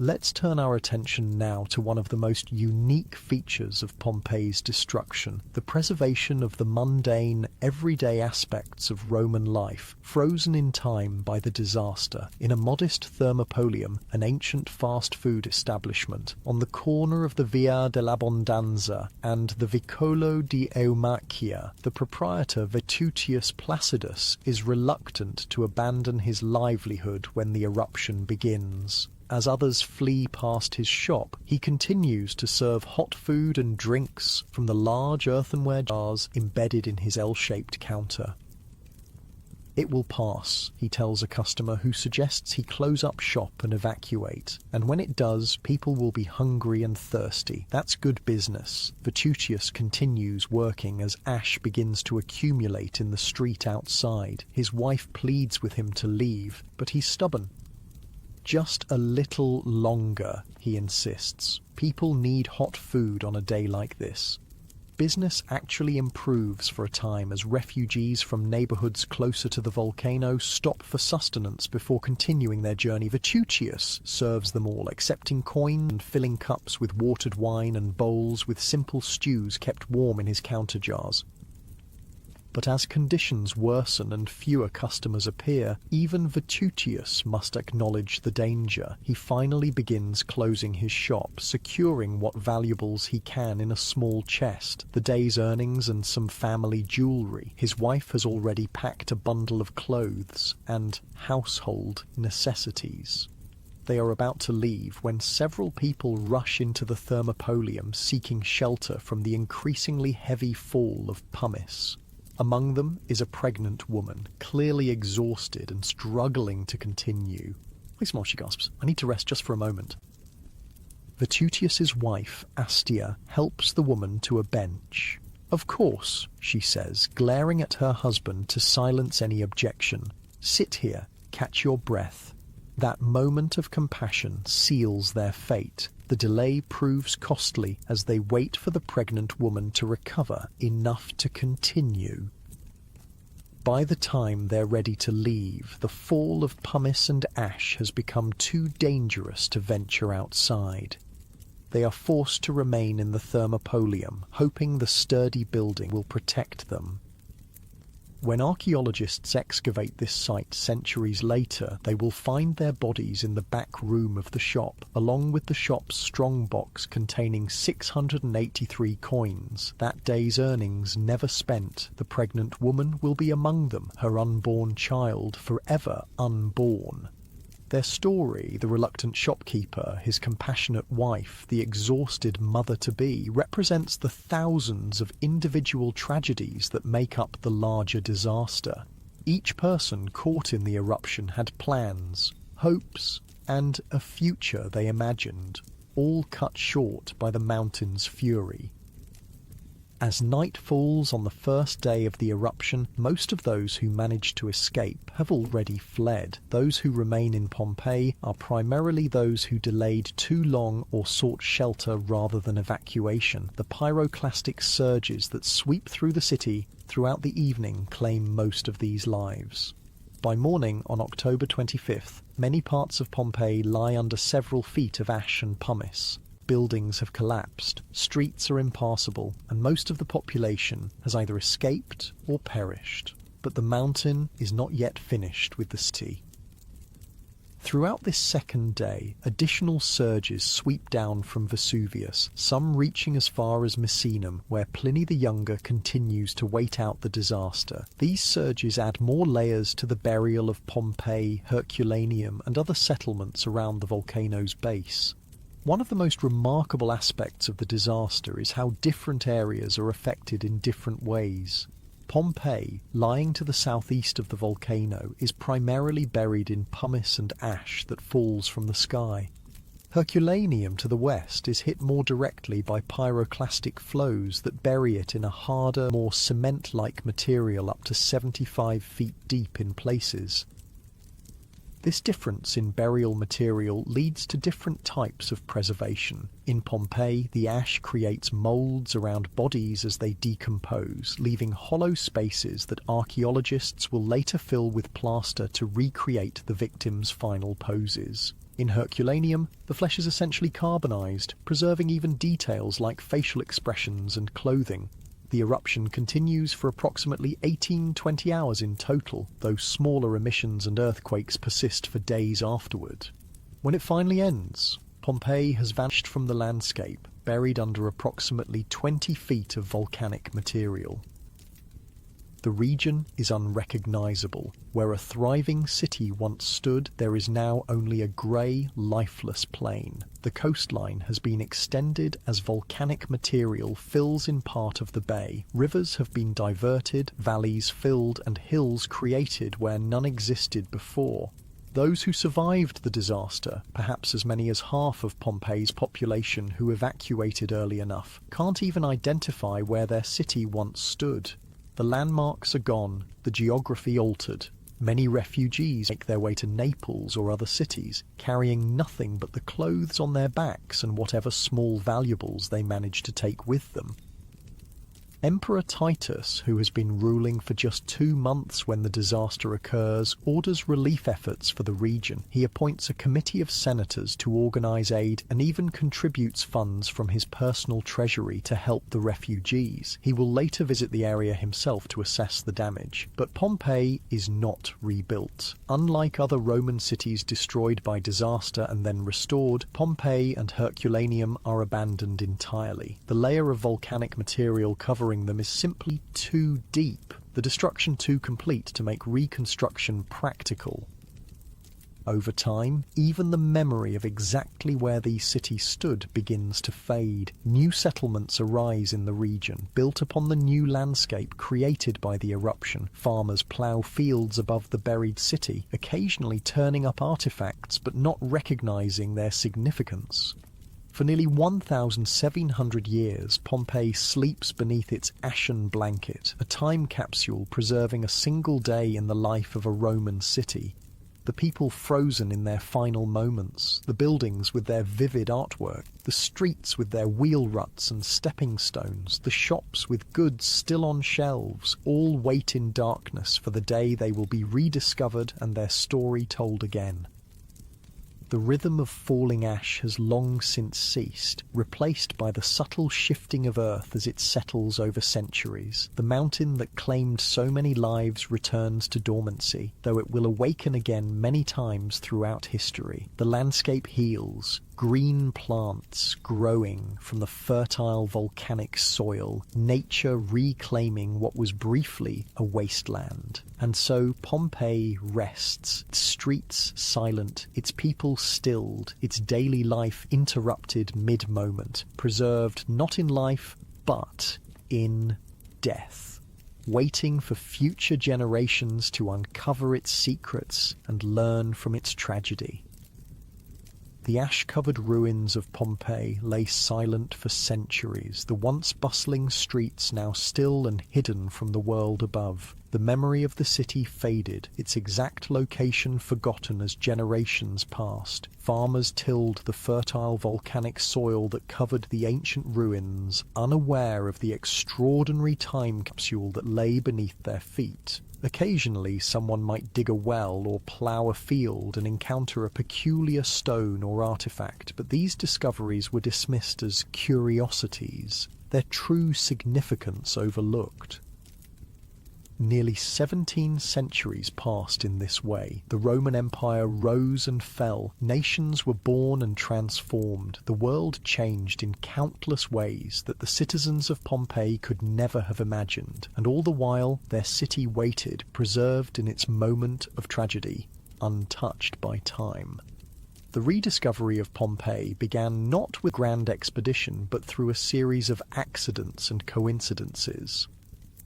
Let's turn our attention now to one of the most unique features of Pompeii's destruction, the preservation of the mundane, everyday aspects of Roman life, frozen in time by the disaster. In a modest thermopolium, an ancient fast food establishment, on the corner of the Via dell'Abbondanza and the Vicolo di Eumachia, the proprietor Vetutius Placidus is reluctant to abandon his livelihood when the eruption begins. As others flee past his shop, he continues to serve hot food and drinks from the large earthenware jars embedded in his L-shaped counter. It will pass, he tells a customer who suggests he close up shop and evacuate. And when it does, people will be hungry and thirsty. That's good business. Vetutius continues working as ash begins to accumulate in the street outside. His wife pleads with him to leave, but he's stubborn. Just a little longer, he insists. People need hot food on a day like this. Business actually improves for a time as refugees from neighborhoods closer to the volcano stop for sustenance before continuing their journey. Vetutius serves them all, accepting coin and filling cups with watered wine and bowls with simple stews kept warm in his counter jars. But as conditions worsen and fewer customers appear, even Vetutius must acknowledge the danger. He finally begins closing his shop, securing what valuables he can in a small chest, the day's earnings and some family jewellery. His wife has already packed a bundle of clothes and household necessities. They are about to leave when several people rush into the thermopolium seeking shelter from the increasingly heavy fall of pumice. Among them is a pregnant woman, clearly exhausted and struggling to continue. Please more, she gasps. I need to rest just for a moment. Vetutius's wife, Astia, helps the woman to a bench. Of course, she says, glaring at her husband to silence any objection. Sit here, catch your breath. That moment of compassion seals their fate. The delay proves costly as they wait for the pregnant woman to recover enough to continue. By the time they're ready to leave, the fall of pumice and ash has become too dangerous to venture outside. They are forced to remain in the thermopolium, hoping the sturdy building will protect them. When archaeologists excavate this site centuries later, they will find their bodies in the back room of the shop, along with the shop's strongbox containing 683 coins. That day's earnings never spent. The pregnant woman will be among them, her unborn child forever unborn. Their story, the reluctant shopkeeper, his compassionate wife, the exhausted mother-to-be, represents the thousands of individual tragedies that make up the larger disaster. Each person caught in the eruption had plans, hopes, and a future they imagined, all cut short by the mountain's fury. As night falls on the first day of the eruption, most of those who managed to escape have already fled. Those who remain in Pompeii are primarily those who delayed too long or sought shelter rather than evacuation. The pyroclastic surges that sweep through the city throughout the evening claim most of these lives. By morning on October 25th, many parts of Pompeii lie under several feet of ash and pumice. Buildings have collapsed, streets are impassable, and most of the population has either escaped or perished. But the mountain is not yet finished with the city. Throughout this second day, additional surges sweep down from Vesuvius, some reaching as far as Misenum, where Pliny the Younger continues to wait out the disaster. These surges add more layers to the burial of Pompeii, Herculaneum, and other settlements around the volcano's base. One of the most remarkable aspects of the disaster is how different areas are affected in different ways. Pompeii, lying to the southeast of the volcano, is primarily buried in pumice and ash that falls from the sky. Herculaneum to the west is hit more directly by pyroclastic flows that bury it in a harder, more cement-like material up to 75 feet deep in places. This difference in burial material leads to different types of preservation. In Pompeii, the ash creates moulds around bodies as they decompose, leaving hollow spaces that archaeologists will later fill with plaster to recreate the victims' final poses. In Herculaneum, the flesh is essentially carbonized, preserving even details like facial expressions and clothing. The eruption continues for approximately 18-20 hours in total, though smaller emissions and earthquakes persist for days afterward. When it finally ends, Pompeii has vanished from the landscape, buried under approximately 20 feet of volcanic material. The region is unrecognizable. Where a thriving city once stood, there is now only a grey, lifeless plain. The coastline has been extended as volcanic material fills in part of the bay. Rivers have been diverted, valleys filled, and hills created where none existed before. Those who survived the disaster, perhaps as many as half of Pompeii's population who evacuated early enough, can't even identify where their city once stood. The landmarks are gone, the geography altered. Many refugees make their way to Naples or other cities, carrying nothing but the clothes on their backs and whatever small valuables they manage to take with them. Emperor Titus, who has been ruling for just 2 months when the disaster occurs, orders relief efforts for the region. He appoints a committee of senators to organize aid and even contributes funds from his personal treasury to help the refugees. He will later visit the area himself to assess the damage. But Pompeii is not rebuilt. Unlike other Roman cities destroyed by disaster and then restored, Pompeii and Herculaneum are abandoned entirely. The layer of volcanic material covering them is simply too deep, the destruction too complete to make reconstruction practical. Over time, even the memory of exactly where these cities stood begins to fade. New settlements arise in the region, built upon the new landscape created by the eruption. Farmers plough fields above the buried city, occasionally turning up artifacts but not recognizing their significance. For nearly 1,700 years, Pompeii sleeps beneath its ashen blanket, a time capsule preserving a single day in the life of a Roman city. The people frozen in their final moments, the buildings with their vivid artwork, the streets with their wheel ruts and stepping stones, the shops with goods still on shelves, all wait in darkness for the day they will be rediscovered and their story told again. The rhythm of falling ash has long since ceased, replaced by the subtle shifting of earth as it settles over centuries. The mountain that claimed so many lives returns to dormancy, though it will awaken again many times throughout history. The landscape heals, green plants growing from the fertile volcanic soil, nature reclaiming what was briefly a wasteland. And so Pompeii rests, its streets silent, its people stilled, its daily life interrupted mid-moment, preserved not in life, but in death, waiting for future generations to uncover its secrets and learn from its tragedy. The ash-covered ruins of Pompeii lay silent for centuries, the once bustling streets now still and hidden from the world above. The memory of the city faded, its exact location forgotten as generations passed. Farmers tilled the fertile volcanic soil that covered the ancient ruins, unaware of the extraordinary time capsule that lay beneath their feet. Occasionally someone might dig a well or plough a field and encounter a peculiar stone or artifact, but these discoveries were dismissed as curiosities, their true significance overlooked. Nearly 17 centuries passed in this way. The Roman Empire rose and fell. Nations were born and transformed. The world changed in countless ways that the citizens of Pompeii could never have imagined. And all the while, their city waited, preserved in its moment of tragedy, untouched by time. The rediscovery of Pompeii began not with a grand expedition, but through a series of accidents and coincidences.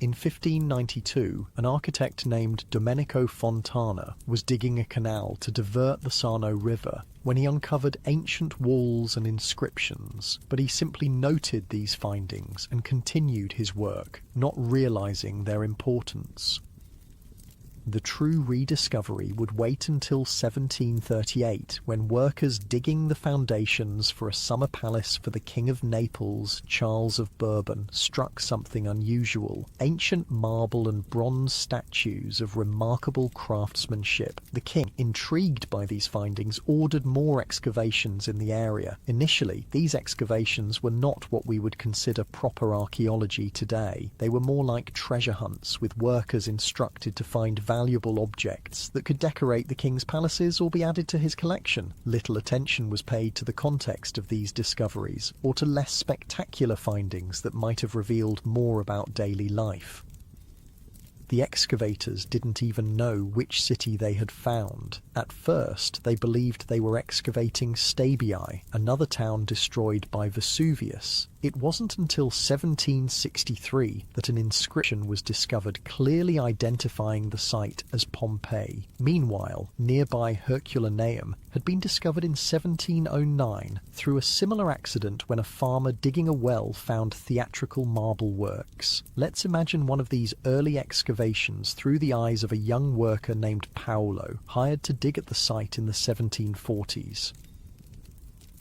In 1592, an architect named Domenico Fontana was digging a canal to divert the Sarno River when he uncovered ancient walls and inscriptions, but he simply noted these findings and continued his work, not realizing their importance. The true rediscovery would wait until 1738, when workers digging the foundations for a summer palace for the King of Naples, Charles of Bourbon, struck something unusual. Ancient marble and bronze statues of remarkable craftsmanship. The king, intrigued by these findings, ordered more excavations in the area. Initially, these excavations were not what we would consider proper archaeology today. They were more like treasure hunts, with workers instructed to find valuable objects that could decorate the king's palaces or be added to his collection. Little attention was paid to the context of these discoveries, or to less spectacular findings that might have revealed more about daily life. The excavators didn't even know which city they had found. At first, they believed they were excavating Stabiae, another town destroyed by Vesuvius. It wasn't until 1763 that an inscription was discovered clearly identifying the site as Pompeii. Meanwhile, nearby Herculaneum had been discovered in 1709 through a similar accident when a farmer digging a well found theatrical marble works. Let's imagine one of these early excavations through the eyes of a young worker named Paolo, hired to dig at the site in the 1740s.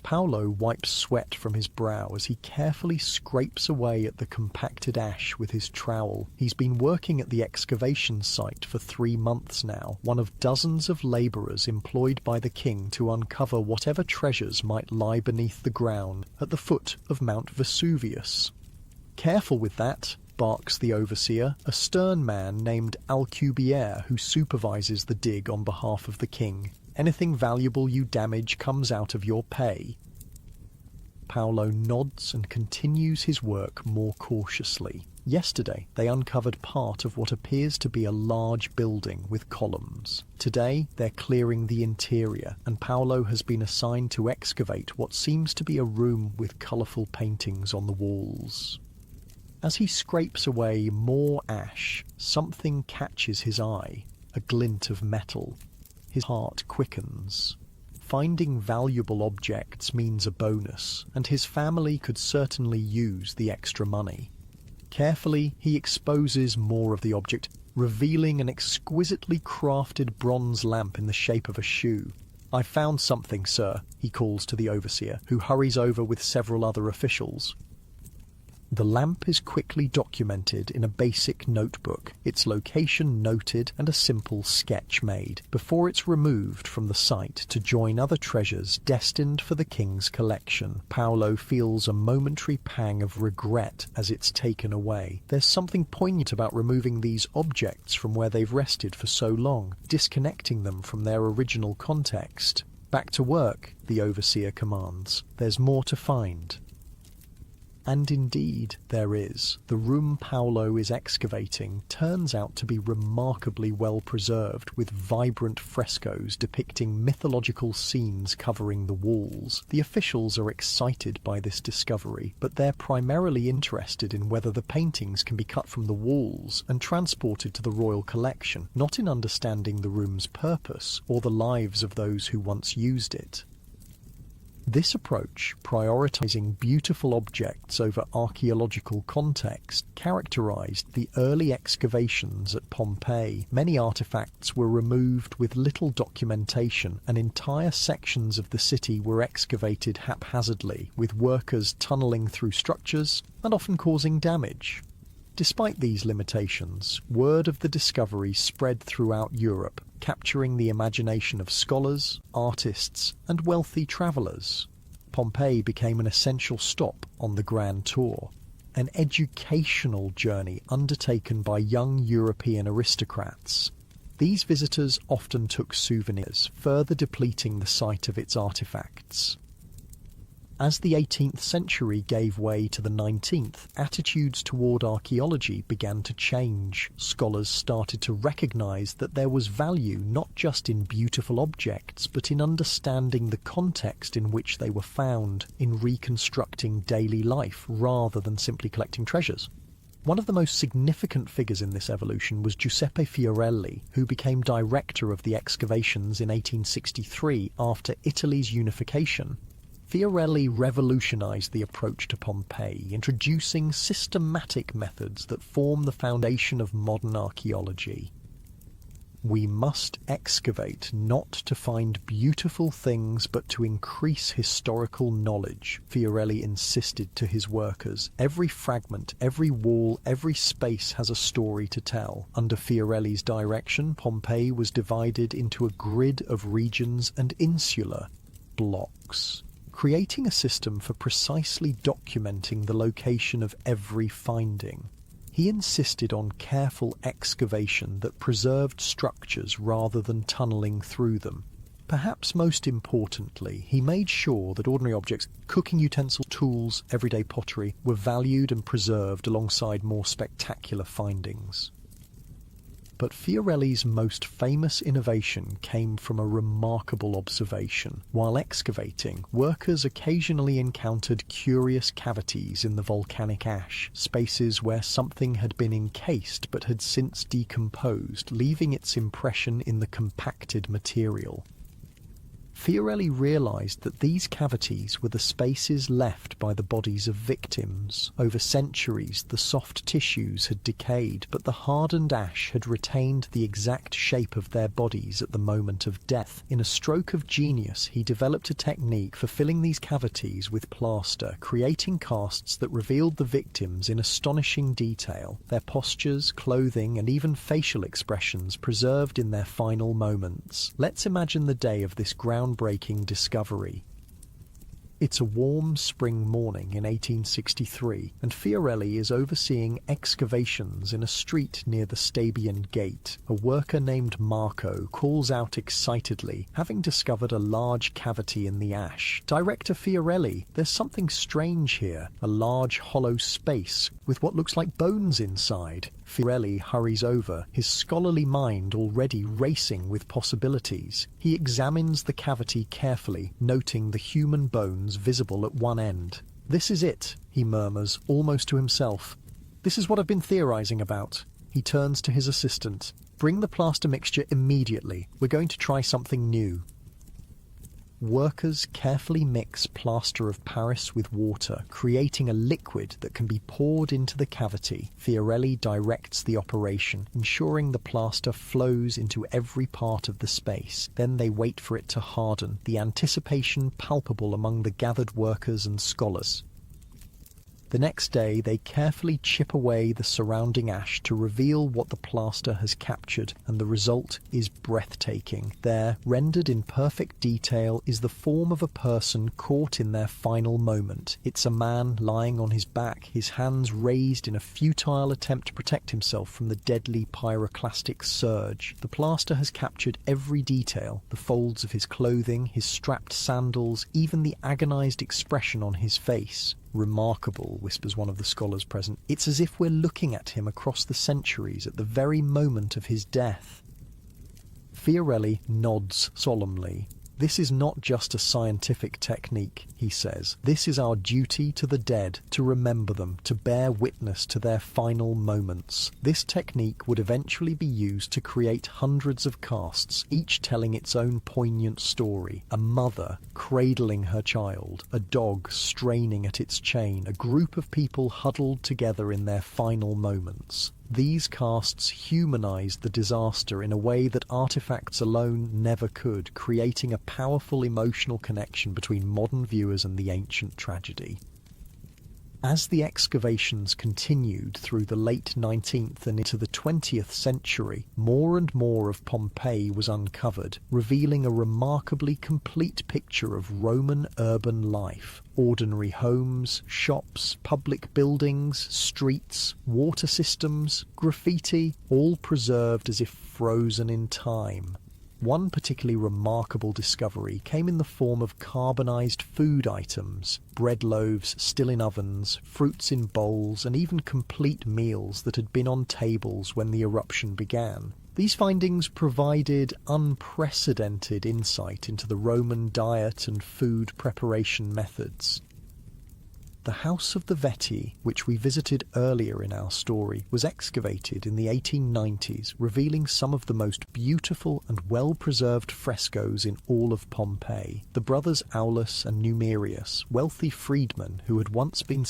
Paolo wipes sweat from his brow as he carefully scrapes away at the compacted ash with his trowel. He's been working at the excavation site for 3 months now, one of dozens of labourers employed by the king to uncover whatever treasures might lie beneath the ground at the foot of Mount Vesuvius. "Careful with that," barks the overseer, a stern man named Alcubierre who supervises the dig on behalf of the king. "Anything valuable you damage comes out of your pay." Paolo nods and continues his work more cautiously. Yesterday, they uncovered part of what appears to be a large building with columns. Today, they're clearing the interior, and Paolo has been assigned to excavate what seems to be a room with colourful paintings on the walls. As he scrapes away more ash, something catches his eye, a glint of metal. His heart quickens. Finding valuable objects means a bonus, and his family could certainly use the extra money. Carefully, he exposes more of the object, revealing an exquisitely crafted bronze lamp in the shape of a shoe. "I found something, sir," he calls to the overseer, who hurries over with several other officials. The lamp is quickly documented in a basic notebook, its location noted and a simple sketch made, before it's removed from the site to join other treasures destined for the king's collection. Paolo feels a momentary pang of regret as it's taken away. There's something poignant about removing these objects from where they've rested for so long, disconnecting them from their original context. "Back to work," the overseer commands. "There's more to find." And indeed, there is. The room Paolo is excavating turns out to be remarkably well preserved, with vibrant frescoes depicting mythological scenes covering the walls. The officials are excited by this discovery, but they're primarily interested in whether the paintings can be cut from the walls and transported to the royal collection, not in understanding the room's purpose or the lives of those who once used it. This approach, prioritizing beautiful objects over archaeological context, characterized the early excavations at Pompeii. Many artifacts were removed with little documentation, and entire sections of the city were excavated haphazardly, with workers tunneling through structures and often causing damage. Despite these limitations, word of the discovery spread throughout Europe, capturing the imagination of scholars, artists, and wealthy travellers. Pompeii became an essential stop on the Grand Tour, an educational journey undertaken by young European aristocrats. These visitors often took souvenirs, further depleting the site of its artifacts. As the 18th century gave way to the 19th, attitudes toward archaeology began to change. Scholars started to recognize that there was value not just in beautiful objects, but in understanding the context in which they were found, in reconstructing daily life rather than simply collecting treasures. One of the most significant figures in this evolution was Giuseppe Fiorelli, who became director of the excavations in 1863 after Italy's unification. Fiorelli revolutionized the approach to Pompeii, introducing systematic methods that form the foundation of modern archaeology. We must excavate not to find beautiful things but to increase historical knowledge, Fiorelli insisted to his workers. Every fragment, every wall, every space has a story to tell. Under Fiorelli's direction, Pompeii was divided into a grid of regions and insular blocks, creating a system for precisely documenting the location of every finding. He insisted on careful excavation that preserved structures rather than tunneling through them. Perhaps most importantly, he made sure that ordinary objects, cooking utensils, tools, everyday pottery, were valued and preserved alongside more spectacular findings. But Fiorelli's most famous innovation came from a remarkable observation. While excavating, workers occasionally encountered curious cavities in the volcanic ash, spaces where something had been encased but had since decomposed, leaving its impression in the compacted material. Fiorelli realized that these cavities were the spaces left by the bodies of victims. Over centuries, the soft tissues had decayed, but the hardened ash had retained the exact shape of their bodies at the moment of death. In a stroke of genius, he developed a technique for filling these cavities with plaster, creating casts that revealed the victims in astonishing detail, their postures, clothing, and even facial expressions preserved in their final moments. Let's imagine the day of this groundbreaking discovery. It's a warm spring morning in 1863, and Fiorelli is overseeing excavations in a street near the Stabian Gate. A worker named Marco calls out excitedly, having discovered a large cavity in the ash. "Director Fiorelli, there's something strange here. A large hollow space with what looks like bones inside." Fiorelli hurries over, his scholarly mind already racing with possibilities. He examines the cavity carefully, noting the human bones visible at one end. "This is it," he murmurs, almost to himself. "This is what I've been theorizing about." He turns to his assistant. "Bring the plaster mixture immediately. We're going to try something new." Workers carefully mix plaster of Paris with water, creating a liquid that can be poured into the cavity. Fiorelli directs the operation, ensuring the plaster flows into every part of the space. Then they wait for it to harden, the anticipation palpable among the gathered workers and scholars. The next day, they carefully chip away the surrounding ash to reveal what the plaster has captured, and the result is breathtaking. There, rendered in perfect detail, is the form of a person caught in their final moment. It's a man lying on his back, his hands raised in a futile attempt to protect himself from the deadly pyroclastic surge. The plaster has captured every detail, the folds of his clothing, his strapped sandals, even the agonized expression on his face. "Remarkable," whispers one of the scholars present. "It's as if we're looking at him across the centuries at the very moment of his death." Fiorelli nods solemnly. This is not just a scientific technique, he says. This is our duty to the dead, to remember them, to bear witness to their final moments. This technique would eventually be used to create hundreds of casts, each telling its own poignant story. A mother cradling her child, a dog straining at its chain, a group of people huddled together in their final moments. These casts humanized the disaster in a way that artifacts alone never could, creating a powerful emotional connection between modern viewers and the ancient tragedy. As the excavations continued through the late 19th and into the 20th century, more and more of Pompeii was uncovered, revealing a remarkably complete picture of Roman urban life. Ordinary homes, shops, public buildings, streets, water systems, graffiti, all preserved as if frozen in time. One particularly remarkable discovery came in the form of carbonized food items, bread loaves still in ovens, fruits in bowls, and even complete meals that had been on tables when the eruption began. These findings provided unprecedented insight into the Roman diet and food preparation methods. The House of the Vetti, which we visited earlier in our story, was excavated in the 1890s, revealing some of the most beautiful and well-preserved frescoes in all of Pompeii. The brothers Aulus and Numerius, wealthy freedmen who had once been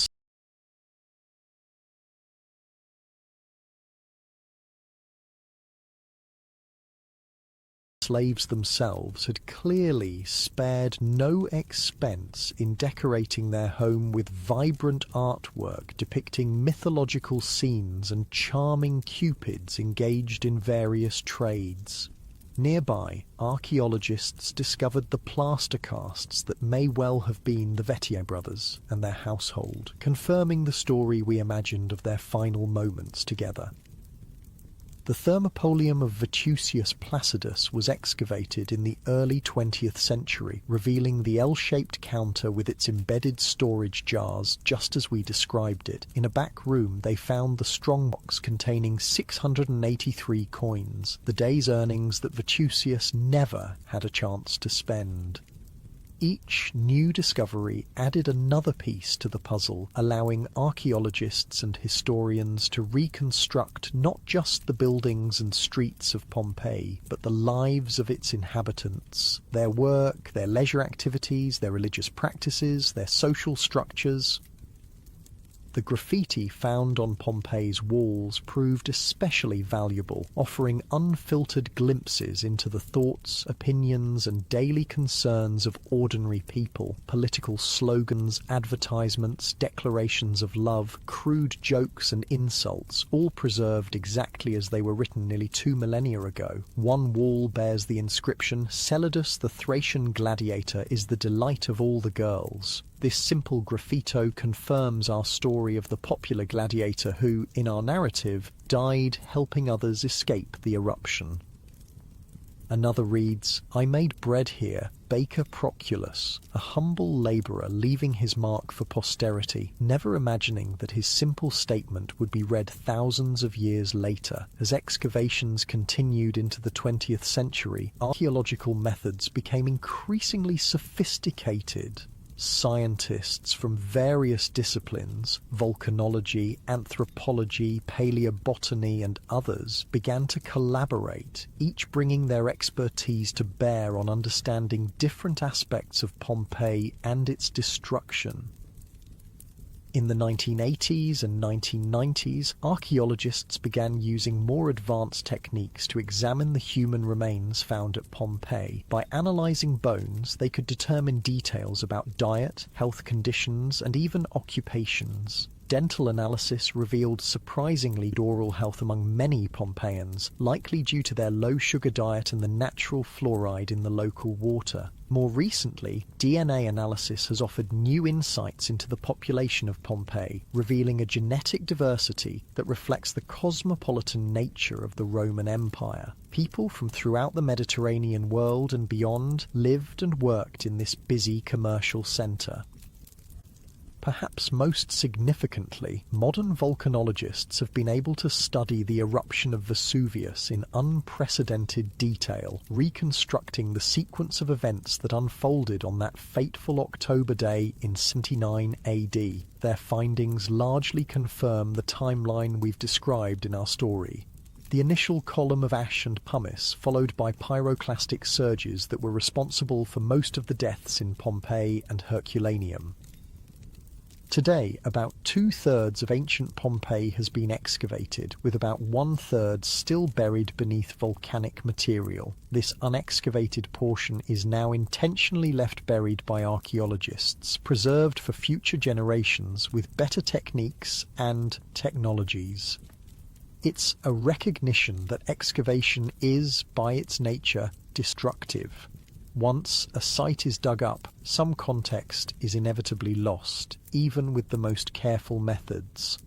slaves themselves, had clearly spared no expense in decorating their home with vibrant artwork depicting mythological scenes and charming cupids engaged in various trades. Nearby, archaeologists discovered the plaster casts that may well have been the Vettier brothers and their household, confirming the story we imagined of their final moments together. The Thermopolium of Vetusius Placidus was excavated in the early 20th century, revealing the L-shaped counter with its embedded storage jars just as we described it. In a back room they found the strongbox containing 683 coins, the day's earnings that Vetusius never had a chance to spend. Each new discovery added another piece to the puzzle, allowing archaeologists and historians to reconstruct not just the buildings and streets of Pompeii, but the lives of its inhabitants, their work, their leisure activities, their religious practices, their social structures. The graffiti found on Pompeii's walls proved especially valuable, offering unfiltered glimpses into the thoughts, opinions, and daily concerns of ordinary people. Political slogans, advertisements, declarations of love, crude jokes and insults, all preserved exactly as they were written nearly 2 millennia ago. One wall bears the inscription, "Celadus the Thracian gladiator is the delight of all the girls." This simple graffito confirms our story of the popular gladiator who, in our narrative, died helping others escape the eruption. Another reads, "I made bread here, baker Proculus, a humble labourer leaving his mark for posterity, never imagining that his simple statement would be read thousands of years later." As excavations continued into the 20th century, archaeological methods became increasingly sophisticated. Scientists from various disciplines, volcanology, anthropology, paleobotany, and others, began to collaborate, each bringing their expertise to bear on understanding different aspects of Pompeii and its destruction. In the 1980s and 1990s, archaeologists began using more advanced techniques to examine the human remains found at Pompeii. By analysing bones, they could determine details about diet, health conditions, and even occupations. Dental analysis revealed surprisingly good oral health among many Pompeians, likely due to their low-sugar diet and the natural fluoride in the local water. More recently, DNA analysis has offered new insights into the population of Pompeii, revealing a genetic diversity that reflects the cosmopolitan nature of the Roman Empire. People from throughout the Mediterranean world and beyond lived and worked in this busy commercial centre. Perhaps most significantly, modern volcanologists have been able to study the eruption of Vesuvius in unprecedented detail, reconstructing the sequence of events that unfolded on that fateful October day in 79 AD. Their findings largely confirm the timeline we've described in our story. The initial column of ash and pumice, followed by pyroclastic surges that were responsible for most of the deaths in Pompeii and Herculaneum. Today, about 2/3 of ancient Pompeii has been excavated, with about 1/3 still buried beneath volcanic material. This unexcavated portion is now intentionally left buried by archaeologists, preserved for future generations with better techniques and technologies. It's a recognition that excavation is, by its nature, destructive. Once a site is dug up, some context is inevitably lost, even with the most careful methods.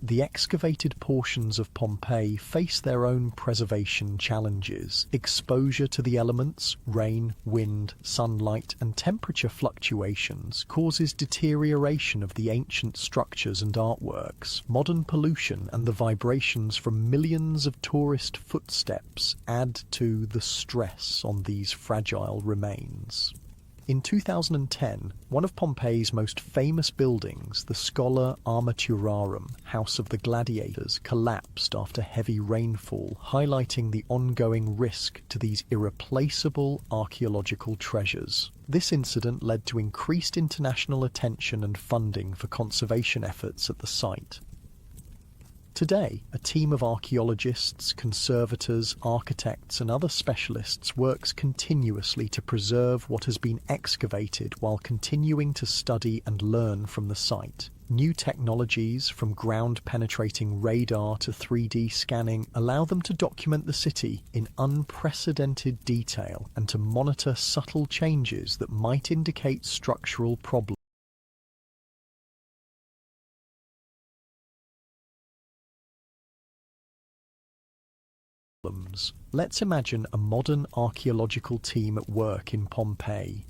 The excavated portions of Pompeii face their own preservation challenges. Exposure to the elements, rain, wind, sunlight, and temperature fluctuations causes deterioration of the ancient structures and artworks. Modern pollution and the vibrations from millions of tourist footsteps add to the stress on these fragile remains. In 2010, one of Pompeii's most famous buildings, the Schola Armaturarum, House of the Gladiators, collapsed after heavy rainfall, highlighting the ongoing risk to these irreplaceable archaeological treasures. This incident led to increased international attention and funding for conservation efforts at the site. Today, a team of archaeologists, conservators, architects and other specialists works continuously to preserve what has been excavated while continuing to study and learn from the site. New technologies, from ground-penetrating radar to 3D scanning, allow them to document the city in unprecedented detail and to monitor subtle changes that might indicate structural problems. Let's imagine a modern archaeological team at work in Pompeii.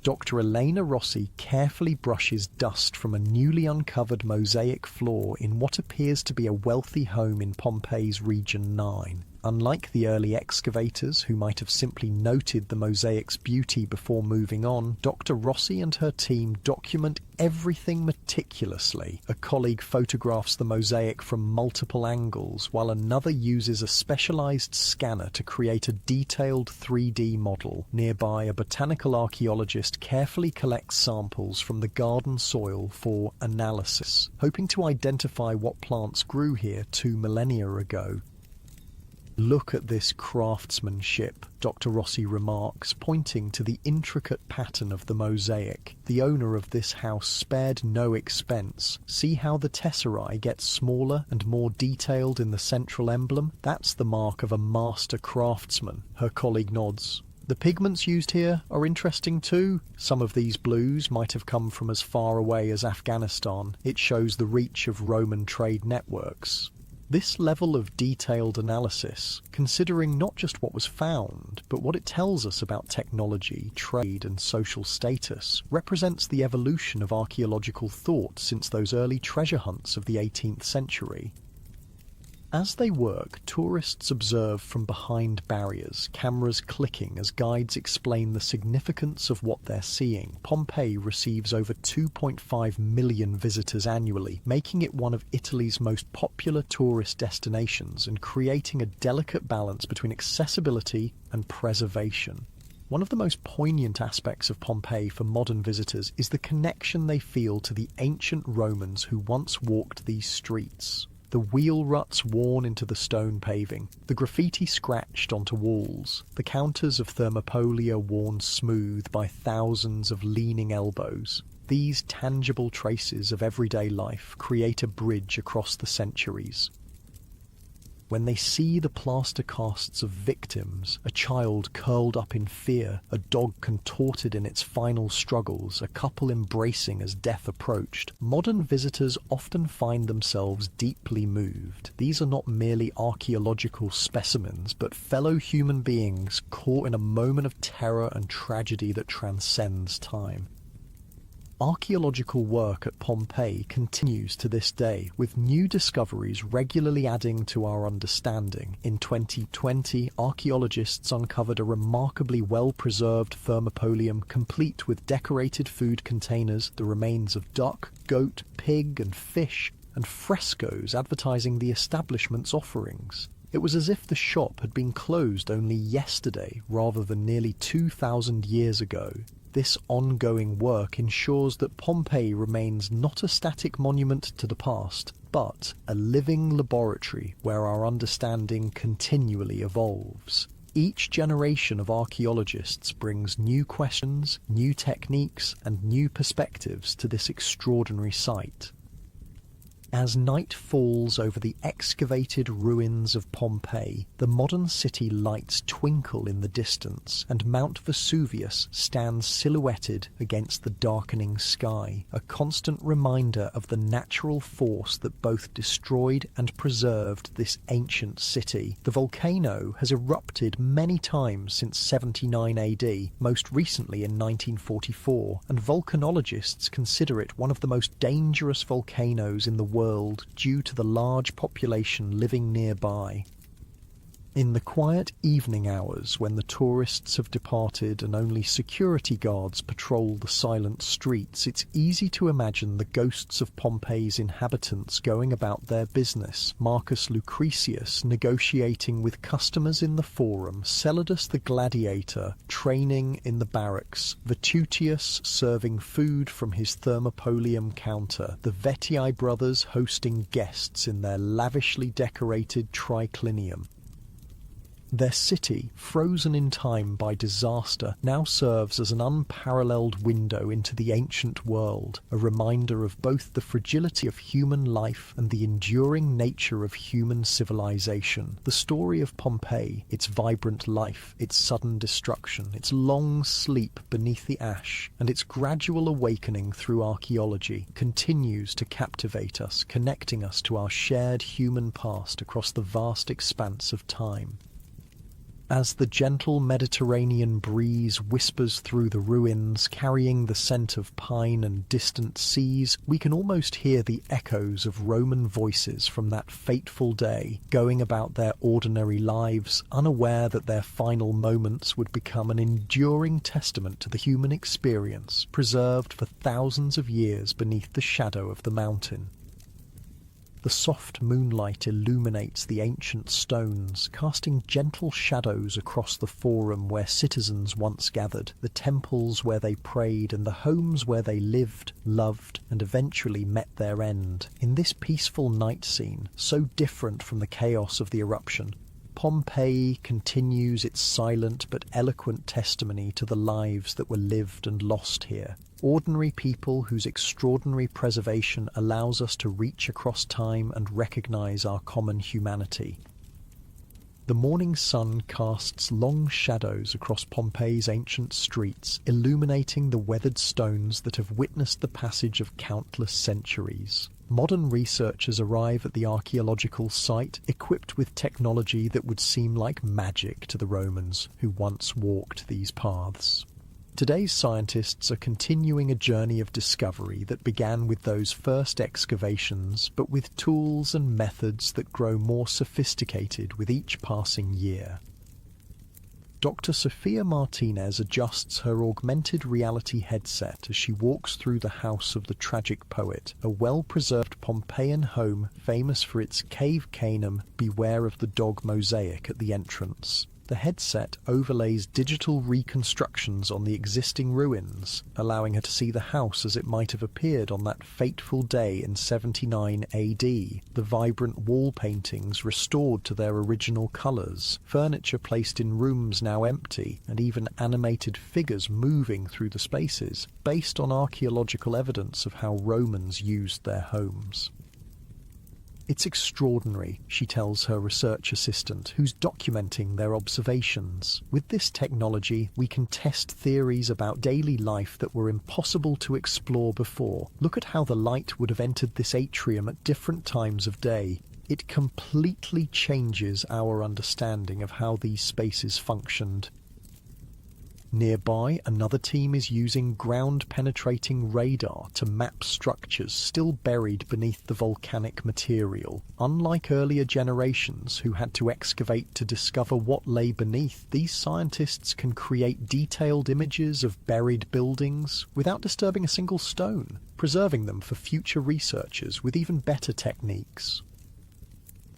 Dr. Elena Rossi carefully brushes dust from a newly uncovered mosaic floor in what appears to be a wealthy home in Pompeii's Region 9. Unlike the early excavators, who might have simply noted the mosaic's beauty before moving on, Dr. Rossi and her team document everything meticulously. A colleague photographs the mosaic from multiple angles, while another uses a specialized scanner to create a detailed 3D model. Nearby, a botanical archaeologist carefully collects samples from the garden soil for analysis, hoping to identify what plants grew here 2 millennia ago. "Look at this craftsmanship," Dr. Rossi remarks, pointing to the intricate pattern of the mosaic. The owner of this house spared no expense. See how the tesserae gets smaller and more detailed in the central emblem? That's the mark of a master craftsman. Her colleague nods. The pigments used here are interesting too. Some of these blues might have come from as far away as Afghanistan. It shows the reach of Roman trade networks. This level of detailed analysis, considering not just what was found, but what it tells us about technology, trade, and social status, represents the evolution of archaeological thought since those early treasure hunts of the 18th century. As they work, tourists observe from behind barriers, cameras clicking as guides explain the significance of what they're seeing. Pompeii receives over 2.5 million visitors annually, making it one of Italy's most popular tourist destinations and creating a delicate balance between accessibility and preservation. One of the most poignant aspects of Pompeii for modern visitors is the connection they feel to the ancient Romans who once walked these streets. The wheel ruts worn into the stone paving, the graffiti scratched onto walls, the counters of thermopolia worn smooth by thousands of leaning elbows. These tangible traces of everyday life create a bridge across the centuries. When they see the plaster casts of victims, a child curled up in fear, a dog contorted in its final struggles, a couple embracing as death approached, modern visitors often find themselves deeply moved. These are not merely archaeological specimens, but fellow human beings caught in a moment of terror and tragedy that transcends time. Archaeological work at Pompeii continues to this day, with new discoveries regularly adding to our understanding. In 2020, archaeologists uncovered a remarkably well-preserved thermopolium complete with decorated food containers, the remains of duck, goat, pig and fish, and frescoes advertising the establishment's offerings. It was as if the shop had been closed only yesterday rather than nearly 2,000 years ago. This ongoing work ensures that Pompeii remains not a static monument to the past, but a living laboratory where our understanding continually evolves. Each generation of archaeologists brings new questions, new techniques, and new perspectives to this extraordinary site. As night falls over the excavated ruins of Pompeii, the modern city lights twinkle in the distance, and Mount Vesuvius stands silhouetted against the darkening sky, a constant reminder of the natural force that both destroyed and preserved this ancient city. The volcano has erupted many times since 79 AD, most recently in 1944, and volcanologists consider it one of the most dangerous volcanoes in the world due to the large population living nearby. In the quiet evening hours when the tourists have departed and only security guards patrol the silent streets, it's easy to imagine the ghosts of Pompeii's inhabitants going about their business. Marcus Lucretius negotiating with customers in the forum, Celadus the gladiator training in the barracks, Vetutius serving food from his thermopolium counter, the Vetii brothers hosting guests in their lavishly decorated triclinium. Their city, frozen in time by disaster, now serves as an unparalleled window into the ancient world, a reminder of both the fragility of human life and the enduring nature of human civilization. The story of Pompeii, its vibrant life, its sudden destruction, its long sleep beneath the ash, and its gradual awakening through archaeology, continues to captivate us, connecting us to our shared human past across the vast expanse of time. As the gentle Mediterranean breeze whispers through the ruins, carrying the scent of pine and distant seas, we can almost hear the echoes of Roman voices from that fateful day, going about their ordinary lives, unaware that their final moments would become an enduring testament to the human experience, preserved for thousands of years beneath the shadow of the mountain. The soft moonlight illuminates the ancient stones, casting gentle shadows across the forum where citizens once gathered, the temples where they prayed, and the homes where they lived, loved, and eventually met their end. In this peaceful night scene, so different from the chaos of the eruption, Pompeii continues its silent but eloquent testimony to the lives that were lived and lost here. Ordinary people whose extraordinary preservation allows us to reach across time and recognize our common humanity. The morning sun casts long shadows across Pompeii's ancient streets, illuminating the weathered stones that have witnessed the passage of countless centuries. Modern researchers arrive at the archaeological site equipped with technology that would seem like magic to the Romans who once walked these paths. Today's scientists are continuing a journey of discovery that began with those first excavations, but with tools and methods that grow more sophisticated with each passing year. Dr. Sophia Martinez adjusts her augmented reality headset as she walks through the house of the tragic poet, a well-preserved Pompeian home famous for its cave canem, beware of the dog mosaic at the entrance. The headset overlays digital reconstructions on the existing ruins, allowing her to see the house as it might have appeared on that fateful day in 79 AD. The vibrant wall paintings restored to their original colours, furniture placed in rooms now empty, and even animated figures moving through the spaces, based on archaeological evidence of how Romans used their homes. It's extraordinary, she tells her research assistant, who's documenting their observations. With this technology, we can test theories about daily life that were impossible to explore before. Look at how the light would have entered this atrium at different times of day. It completely changes our understanding of how these spaces functioned. Nearby, another team is using ground-penetrating radar to map structures still buried beneath the volcanic material. Unlike earlier generations who had to excavate to discover what lay beneath, these scientists can create detailed images of buried buildings without disturbing a single stone, preserving them for future researchers with even better techniques.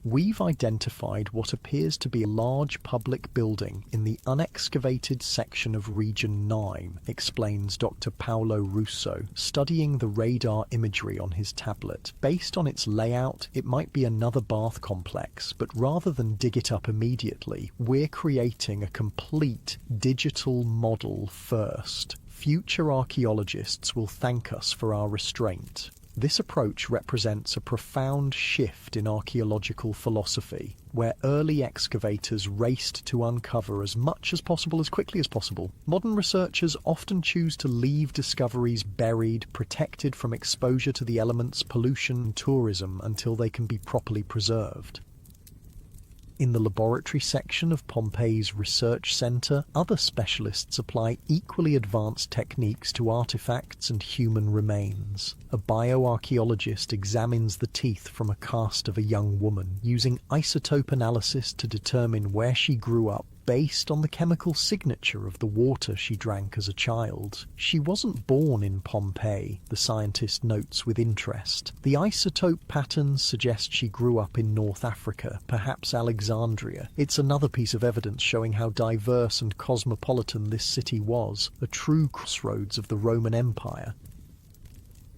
We've identified what appears to be a large public building in the unexcavated section of Region 9, explains Dr. Paolo Russo, studying the radar imagery on his tablet. Based on its layout, it might be another bath complex, but rather than dig it up immediately, we're creating a complete digital model first. Future archaeologists will thank us for our restraint. This approach represents a profound shift in archaeological philosophy, where early excavators raced to uncover as much as possible as quickly as possible. Modern researchers often choose to leave discoveries buried, protected from exposure to the elements, pollution, and tourism until they can be properly preserved. In the laboratory section of Pompeii's research centre, other specialists apply equally advanced techniques to artefacts and human remains. A bioarchaeologist examines the teeth from a cast of a young woman, using isotope analysis to determine where she grew up based on the chemical signature of the water she drank as a child. She wasn't born in Pompeii, the scientist notes with interest. The isotope patterns suggest she grew up in North Africa, perhaps Alexandria. It's another piece of evidence showing how diverse and cosmopolitan this city was, a true crossroads of the Roman Empire.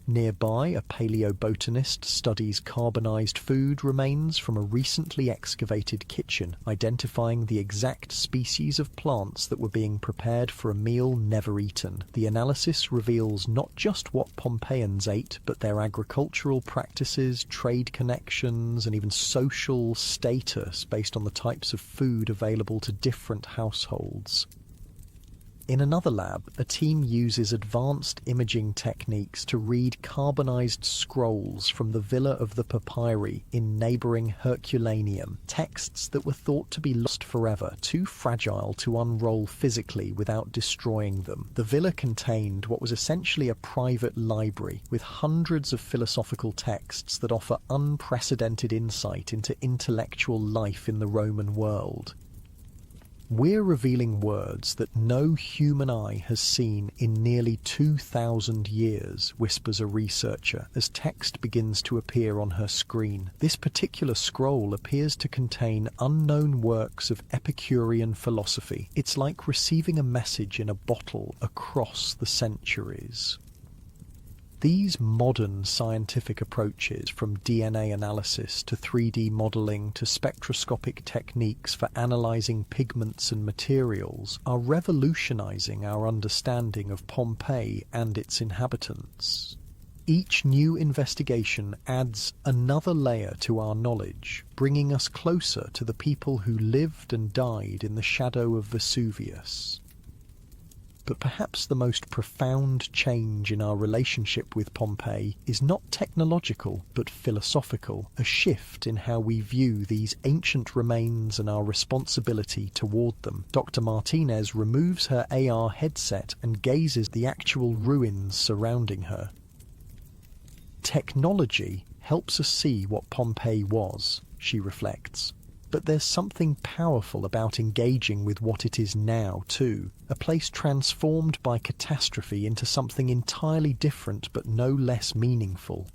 Nearby, a paleobotanist studies carbonized food remains from a recently excavated kitchen, identifying the exact species of plants that were being prepared for a meal never eaten. The analysis reveals not just what Pompeians ate, but their agricultural practices, trade connections, and even social status based on the types of food available to different households. In another lab, a team uses advanced imaging techniques to read carbonized scrolls from the Villa of the Papyri in neighboring Herculaneum, texts that were thought to be lost forever, too fragile to unroll physically without destroying them. The villa contained what was essentially a private library, with hundreds of philosophical texts that offer unprecedented insight into intellectual life in the Roman world. We're revealing words that no human eye has seen in nearly 2,000 years, whispers a researcher, as text begins to appear on her screen. This particular scroll appears to contain unknown works of Epicurean philosophy. It's like receiving a message in a bottle across the centuries. These modern scientific approaches, from DNA analysis to 3D modeling to spectroscopic techniques for analyzing pigments and materials, are revolutionizing our understanding of Pompeii and its inhabitants. Each new investigation adds another layer to our knowledge, bringing us closer to the people who lived and died in the shadow of Vesuvius. But perhaps the most profound change in our relationship with Pompeii is not technological but philosophical, a shift in how we view these ancient remains and our responsibility toward them. Dr. Martinez removes her AR headset and gazes at the actual ruins surrounding her. Technology helps us see what Pompeii was, she reflects. But there's something powerful about engaging with what it is now, too. A place transformed by catastrophe into something entirely different but no less meaningful.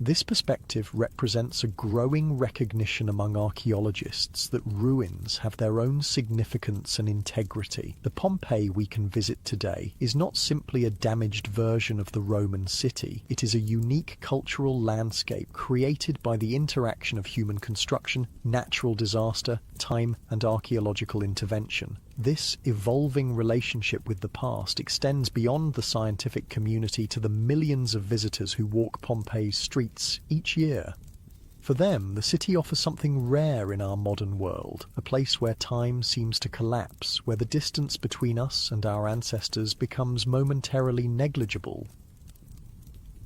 This perspective represents a growing recognition among archaeologists that ruins have their own significance and integrity. The Pompeii we can visit today is not simply a damaged version of the Roman city. It is a unique cultural landscape created by the interaction of human construction, natural disaster, time, and archaeological intervention. This evolving relationship with the past extends beyond the scientific community to the millions of visitors who walk Pompeii's streets each year. For them, the city offers something rare in our modern world, a place where time seems to collapse, where the distance between us and our ancestors becomes momentarily negligible.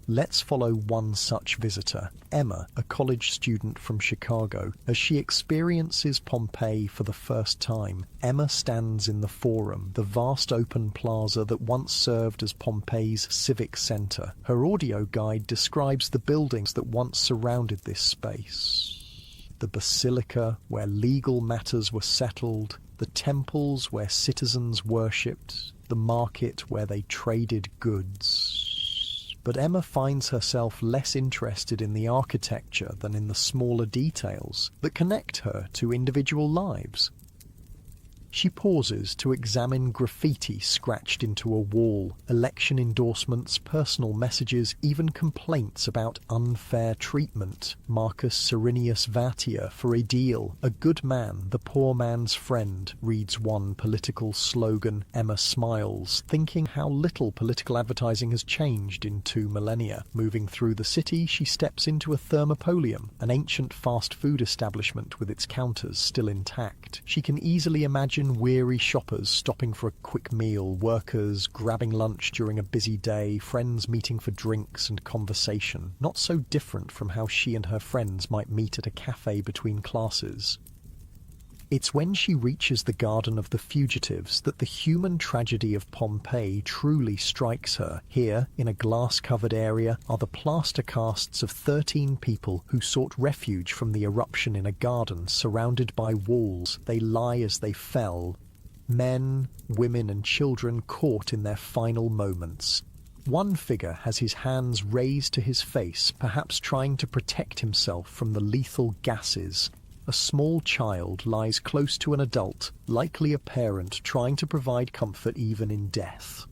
Let's follow one such visitor, Emma, a college student from Chicago. As she experiences Pompeii for the first time, Emma stands in the Forum, the vast open plaza that once served as Pompeii's civic center. Her audio guide describes the buildings that once surrounded this space. The basilica, where legal matters were settled, the temples where citizens worshipped, the market where they traded goods. But Emma finds herself less interested in the architecture than in the smaller details that connect her to individual lives. She pauses to examine graffiti scratched into a wall, election endorsements, personal messages, even complaints about unfair treatment. Marcus Cyrenius Vatia for a deal. A good man, the poor man's friend, reads one political slogan. Emma smiles, thinking how little political advertising has changed in 2 millennia. Moving through the city, she steps into a thermopolium, an ancient fast food establishment with its counters still intact. She can easily imagine weary shoppers stopping for a quick meal, workers grabbing lunch during a busy day, friends meeting for drinks and conversation. Not so different from how she and her friends might meet at a cafe between classes. It's when she reaches the Garden of the Fugitives that the human tragedy of Pompeii truly strikes her. Here, in a glass-covered area, are the plaster casts of 13 people who sought refuge from the eruption in a garden surrounded by walls. They lie as they fell. Men, women and children caught in their final moments. One figure has his hands raised to his face, perhaps trying to protect himself from the lethal gases. A small child lies close to an adult, likely a parent trying to provide comfort even in death.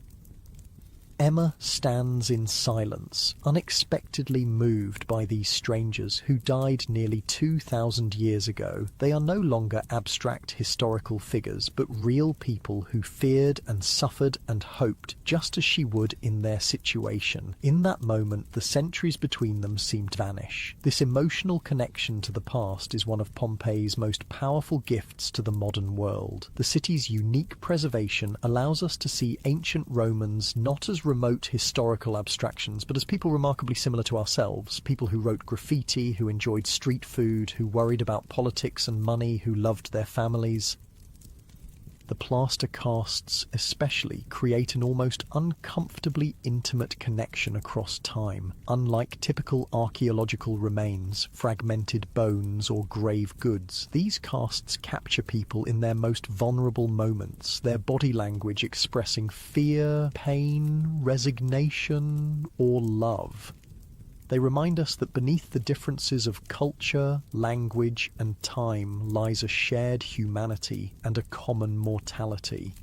Emma stands in silence, unexpectedly moved by these strangers who died nearly 2,000 years ago. They are no longer abstract historical figures, but real people who feared and suffered and hoped, just as she would in their situation. In that moment, the centuries between them seem to vanish. This emotional connection to the past is one of Pompeii's most powerful gifts to the modern world. The city's unique preservation allows us to see ancient Romans not as remote historical abstractions, but as people remarkably similar to ourselves, people who wrote graffiti, who enjoyed street food, who worried about politics and money, who loved their families. The plaster casts especially create an almost uncomfortably intimate connection across time. Unlike typical archaeological remains, fragmented bones or grave goods, these casts capture people in their most vulnerable moments, their body language expressing fear, pain, resignation, or love. They remind us that beneath the differences of culture, language, and time lies a shared humanity and a common mortality.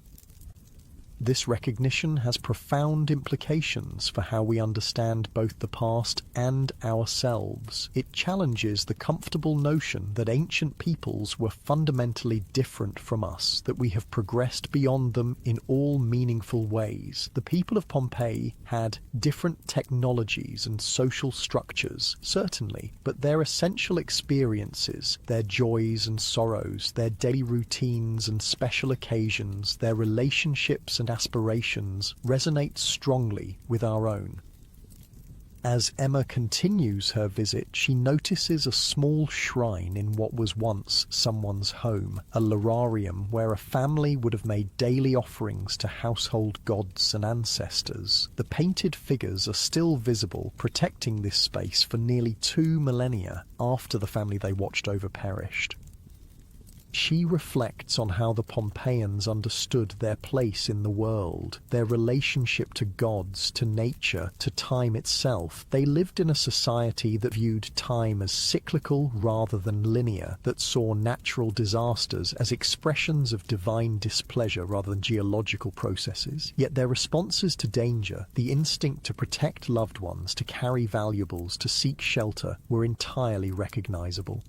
This recognition has profound implications for how we understand both the past and ourselves. It challenges the comfortable notion that ancient peoples were fundamentally different from us, that we have progressed beyond them in all meaningful ways. The people of Pompeii had different technologies and social structures, certainly, but their essential experiences, their joys and sorrows, their daily routines and special occasions, their relationships and aspirations resonate strongly with our own. As Emma continues her visit, she notices a small shrine in what was once someone's home, a lararium where a family would have made daily offerings to household gods and ancestors. The painted figures are still visible, protecting this space for nearly 2 millennia after the family they watched over perished. She reflects on how the Pompeians understood their place in the world, their relationship to gods, to nature, to time itself. They lived in a society that viewed time as cyclical rather than linear, that saw natural disasters as expressions of divine displeasure rather than geological processes. Yet their responses to danger, the instinct to protect loved ones, to carry valuables, to seek shelter, were entirely recognizable.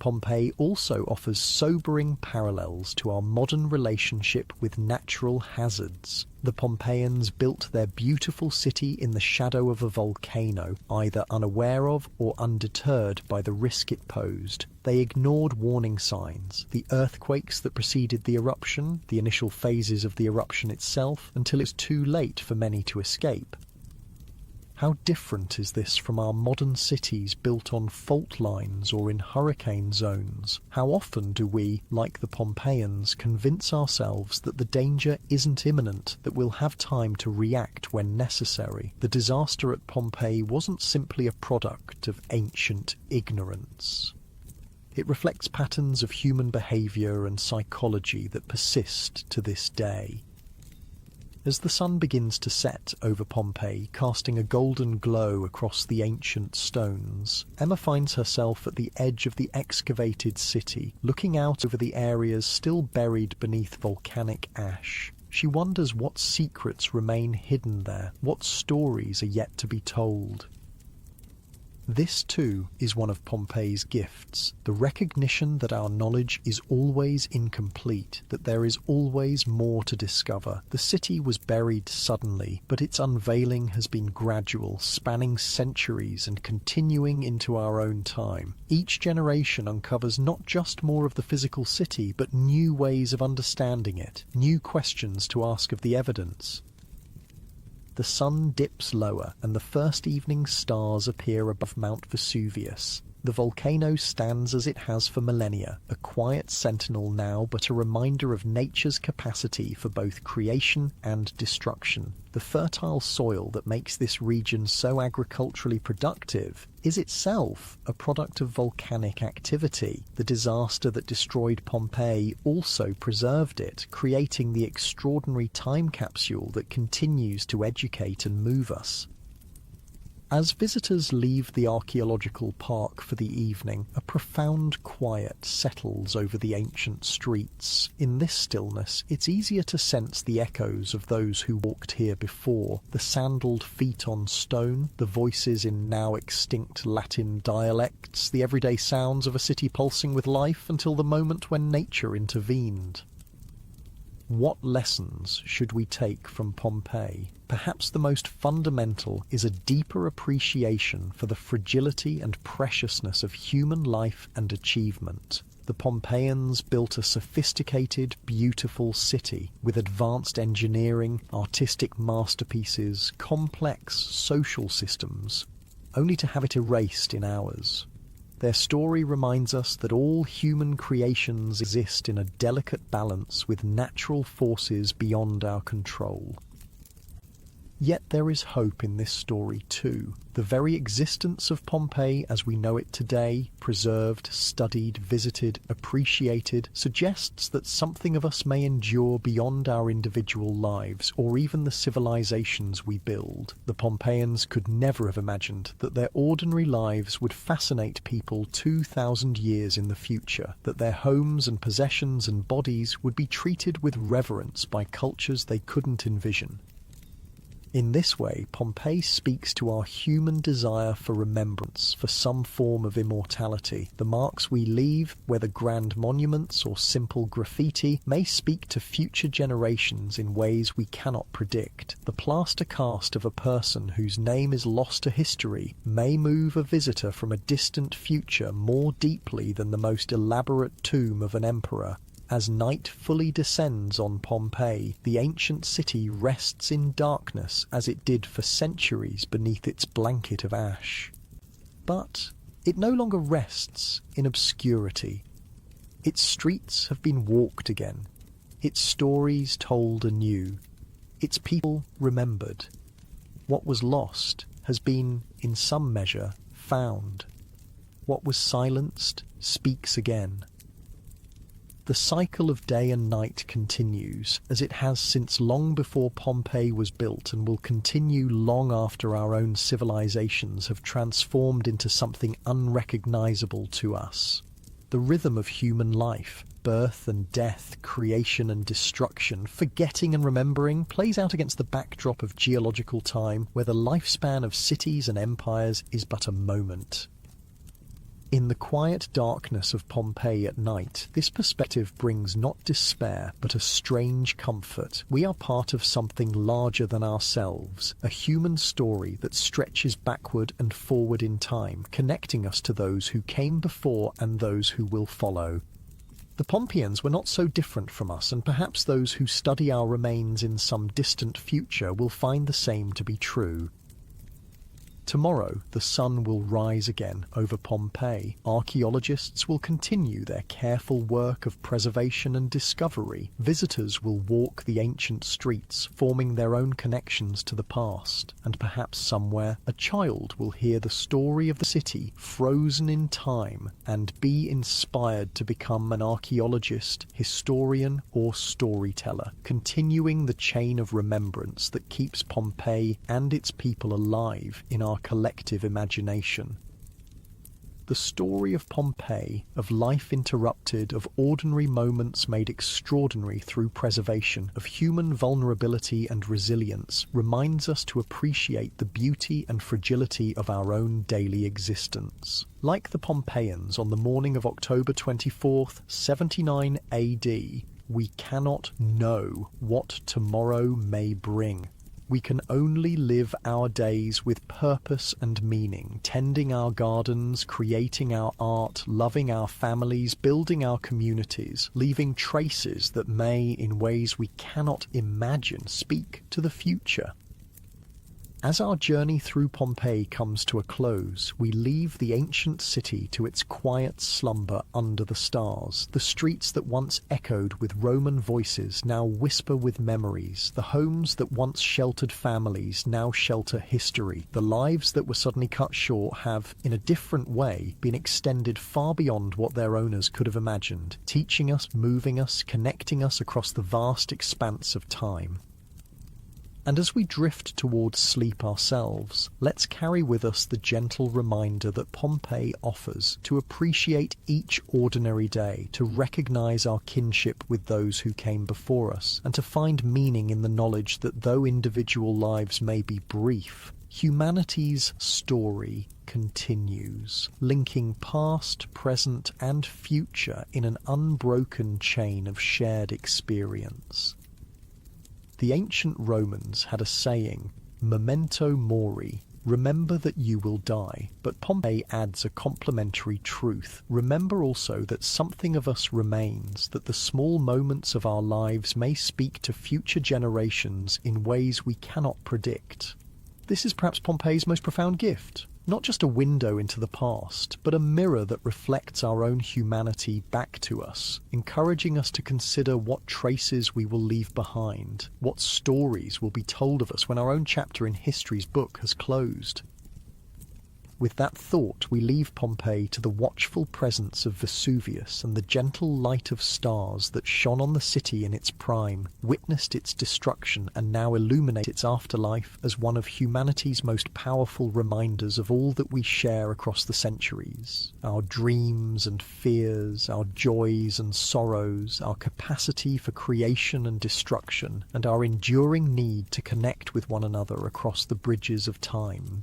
Pompeii also offers sobering parallels to our modern relationship with natural hazards. The Pompeians built their beautiful city in the shadow of a volcano, either unaware of or undeterred by the risk it posed. They ignored warning signs, the earthquakes that preceded the eruption, the initial phases of the eruption itself, until it's too late for many to escape. How different is this from our modern cities built on fault lines or in hurricane zones? How often do we, like the Pompeians, convince ourselves that the danger isn't imminent, that we'll have time to react when necessary? The disaster at Pompeii wasn't simply a product of ancient ignorance. It reflects patterns of human behaviour and psychology that persist to this day. As the sun begins to set over Pompeii, casting a golden glow across the ancient stones, Emma finds herself at the edge of the excavated city, looking out over the areas still buried beneath volcanic ash. She wonders what secrets remain hidden there, what stories are yet to be told. This, too, is one of Pompeii's gifts, the recognition that our knowledge is always incomplete, that there is always more to discover. The city was buried suddenly, but its unveiling has been gradual, spanning centuries and continuing into our own time. Each generation uncovers not just more of the physical city, but new ways of understanding it, new questions to ask of the evidence. The sun dips lower, and the first evening stars appear above Mount Vesuvius. The volcano stands as it has for millennia, a quiet sentinel now, but a reminder of nature's capacity for both creation and destruction. The fertile soil that makes this region so agriculturally productive is itself a product of volcanic activity. The disaster that destroyed Pompeii also preserved it, creating the extraordinary time capsule that continues to educate and move us. As visitors leave the archaeological park for the evening, a profound quiet settles over the ancient streets. In this stillness, it's easier to sense the echoes of those who walked here before, the sandaled feet on stone, the voices in now extinct Latin dialects, the everyday sounds of a city pulsing with life until the moment when nature intervened. What lessons should we take from Pompeii? Perhaps the most fundamental is a deeper appreciation for the fragility and preciousness of human life and achievement. The Pompeians built a sophisticated, beautiful city with advanced engineering, artistic masterpieces, complex social systems, only to have it erased in hours. Their story reminds us that all human creations exist in a delicate balance with natural forces beyond our control. Yet there is hope in this story too. The very existence of Pompeii as we know it today, preserved, studied, visited, appreciated, suggests that something of us may endure beyond our individual lives, or even the civilizations we build. The Pompeians could never have imagined that their ordinary lives would fascinate people 2,000 years in the future, that their homes and possessions and bodies would be treated with reverence by cultures they couldn't envision. In this way, Pompeii speaks to our human desire for remembrance, for some form of immortality. The marks we leave, whether grand monuments or simple graffiti, may speak to future generations in ways we cannot predict. The plaster cast of a person whose name is lost to history may move a visitor from a distant future more deeply than the most elaborate tomb of an emperor. As night fully descends on Pompeii, the ancient city rests in darkness as it did for centuries beneath its blanket of ash. But it no longer rests in obscurity. Its streets have been walked again, its stories told anew, its people remembered. What was lost has been, in some measure, found. What was silenced speaks again. The cycle of day and night continues, as it has since long before Pompeii was built and will continue long after our own civilizations have transformed into something unrecognizable to us. The rhythm of human life, birth and death, creation and destruction, forgetting and remembering, plays out against the backdrop of geological time, where the lifespan of cities and empires is but a moment. In the quiet darkness of Pompeii at night, this perspective brings not despair, but a strange comfort. We are part of something larger than ourselves, a human story that stretches backward and forward in time, connecting us to those who came before and those who will follow. The Pompeians were not so different from us, and perhaps those who study our remains in some distant future will find the same to be true. Tomorrow, the sun will rise again over Pompeii. Archaeologists will continue their careful work of preservation and discovery. Visitors will walk the ancient streets, forming their own connections to the past. And perhaps somewhere, a child will hear the story of the city frozen in time and be inspired to become an archaeologist, historian, or storyteller, continuing the chain of remembrance that keeps Pompeii and its people alive in our collective imagination. The story of Pompeii, of life interrupted, of ordinary moments made extraordinary through preservation, of human vulnerability and resilience, reminds us to appreciate the beauty and fragility of our own daily existence. Like the Pompeians on the morning of October 24th, 79 AD, we cannot know what tomorrow may bring. We can only live our days with purpose and meaning, tending our gardens, creating our art, loving our families, building our communities, leaving traces that may, in ways we cannot imagine, speak to the future. As our journey through Pompeii comes to a close, we leave the ancient city to its quiet slumber under the stars. The streets that once echoed with Roman voices now whisper with memories. The homes that once sheltered families now shelter history. The lives that were suddenly cut short have, in a different way, been extended far beyond what their owners could have imagined, teaching us, moving us, connecting us across the vast expanse of time. And as we drift towards sleep ourselves, let's carry with us the gentle reminder that Pompeii offers to appreciate each ordinary day, to recognize our kinship with those who came before us, and to find meaning in the knowledge that though individual lives may be brief, humanity's story continues, linking past, present, and future in an unbroken chain of shared experience. The ancient Romans had a saying, memento mori, remember that you will die. But Pompeii adds a complementary truth. Remember also that something of us remains, that the small moments of our lives may speak to future generations in ways we cannot predict. This is perhaps Pompeii's most profound gift. Not just a window into the past, but a mirror that reflects our own humanity back to us, encouraging us to consider what traces we will leave behind, what stories will be told of us when our own chapter in history's book has closed. With that thought, we leave Pompeii to the watchful presence of Vesuvius and the gentle light of stars that shone on the city in its prime, witnessed its destruction, and now illuminate its afterlife as one of humanity's most powerful reminders of all that we share across the centuries. Our dreams and fears, our joys and sorrows, our capacity for creation and destruction, and our enduring need to connect with one another across the bridges of time.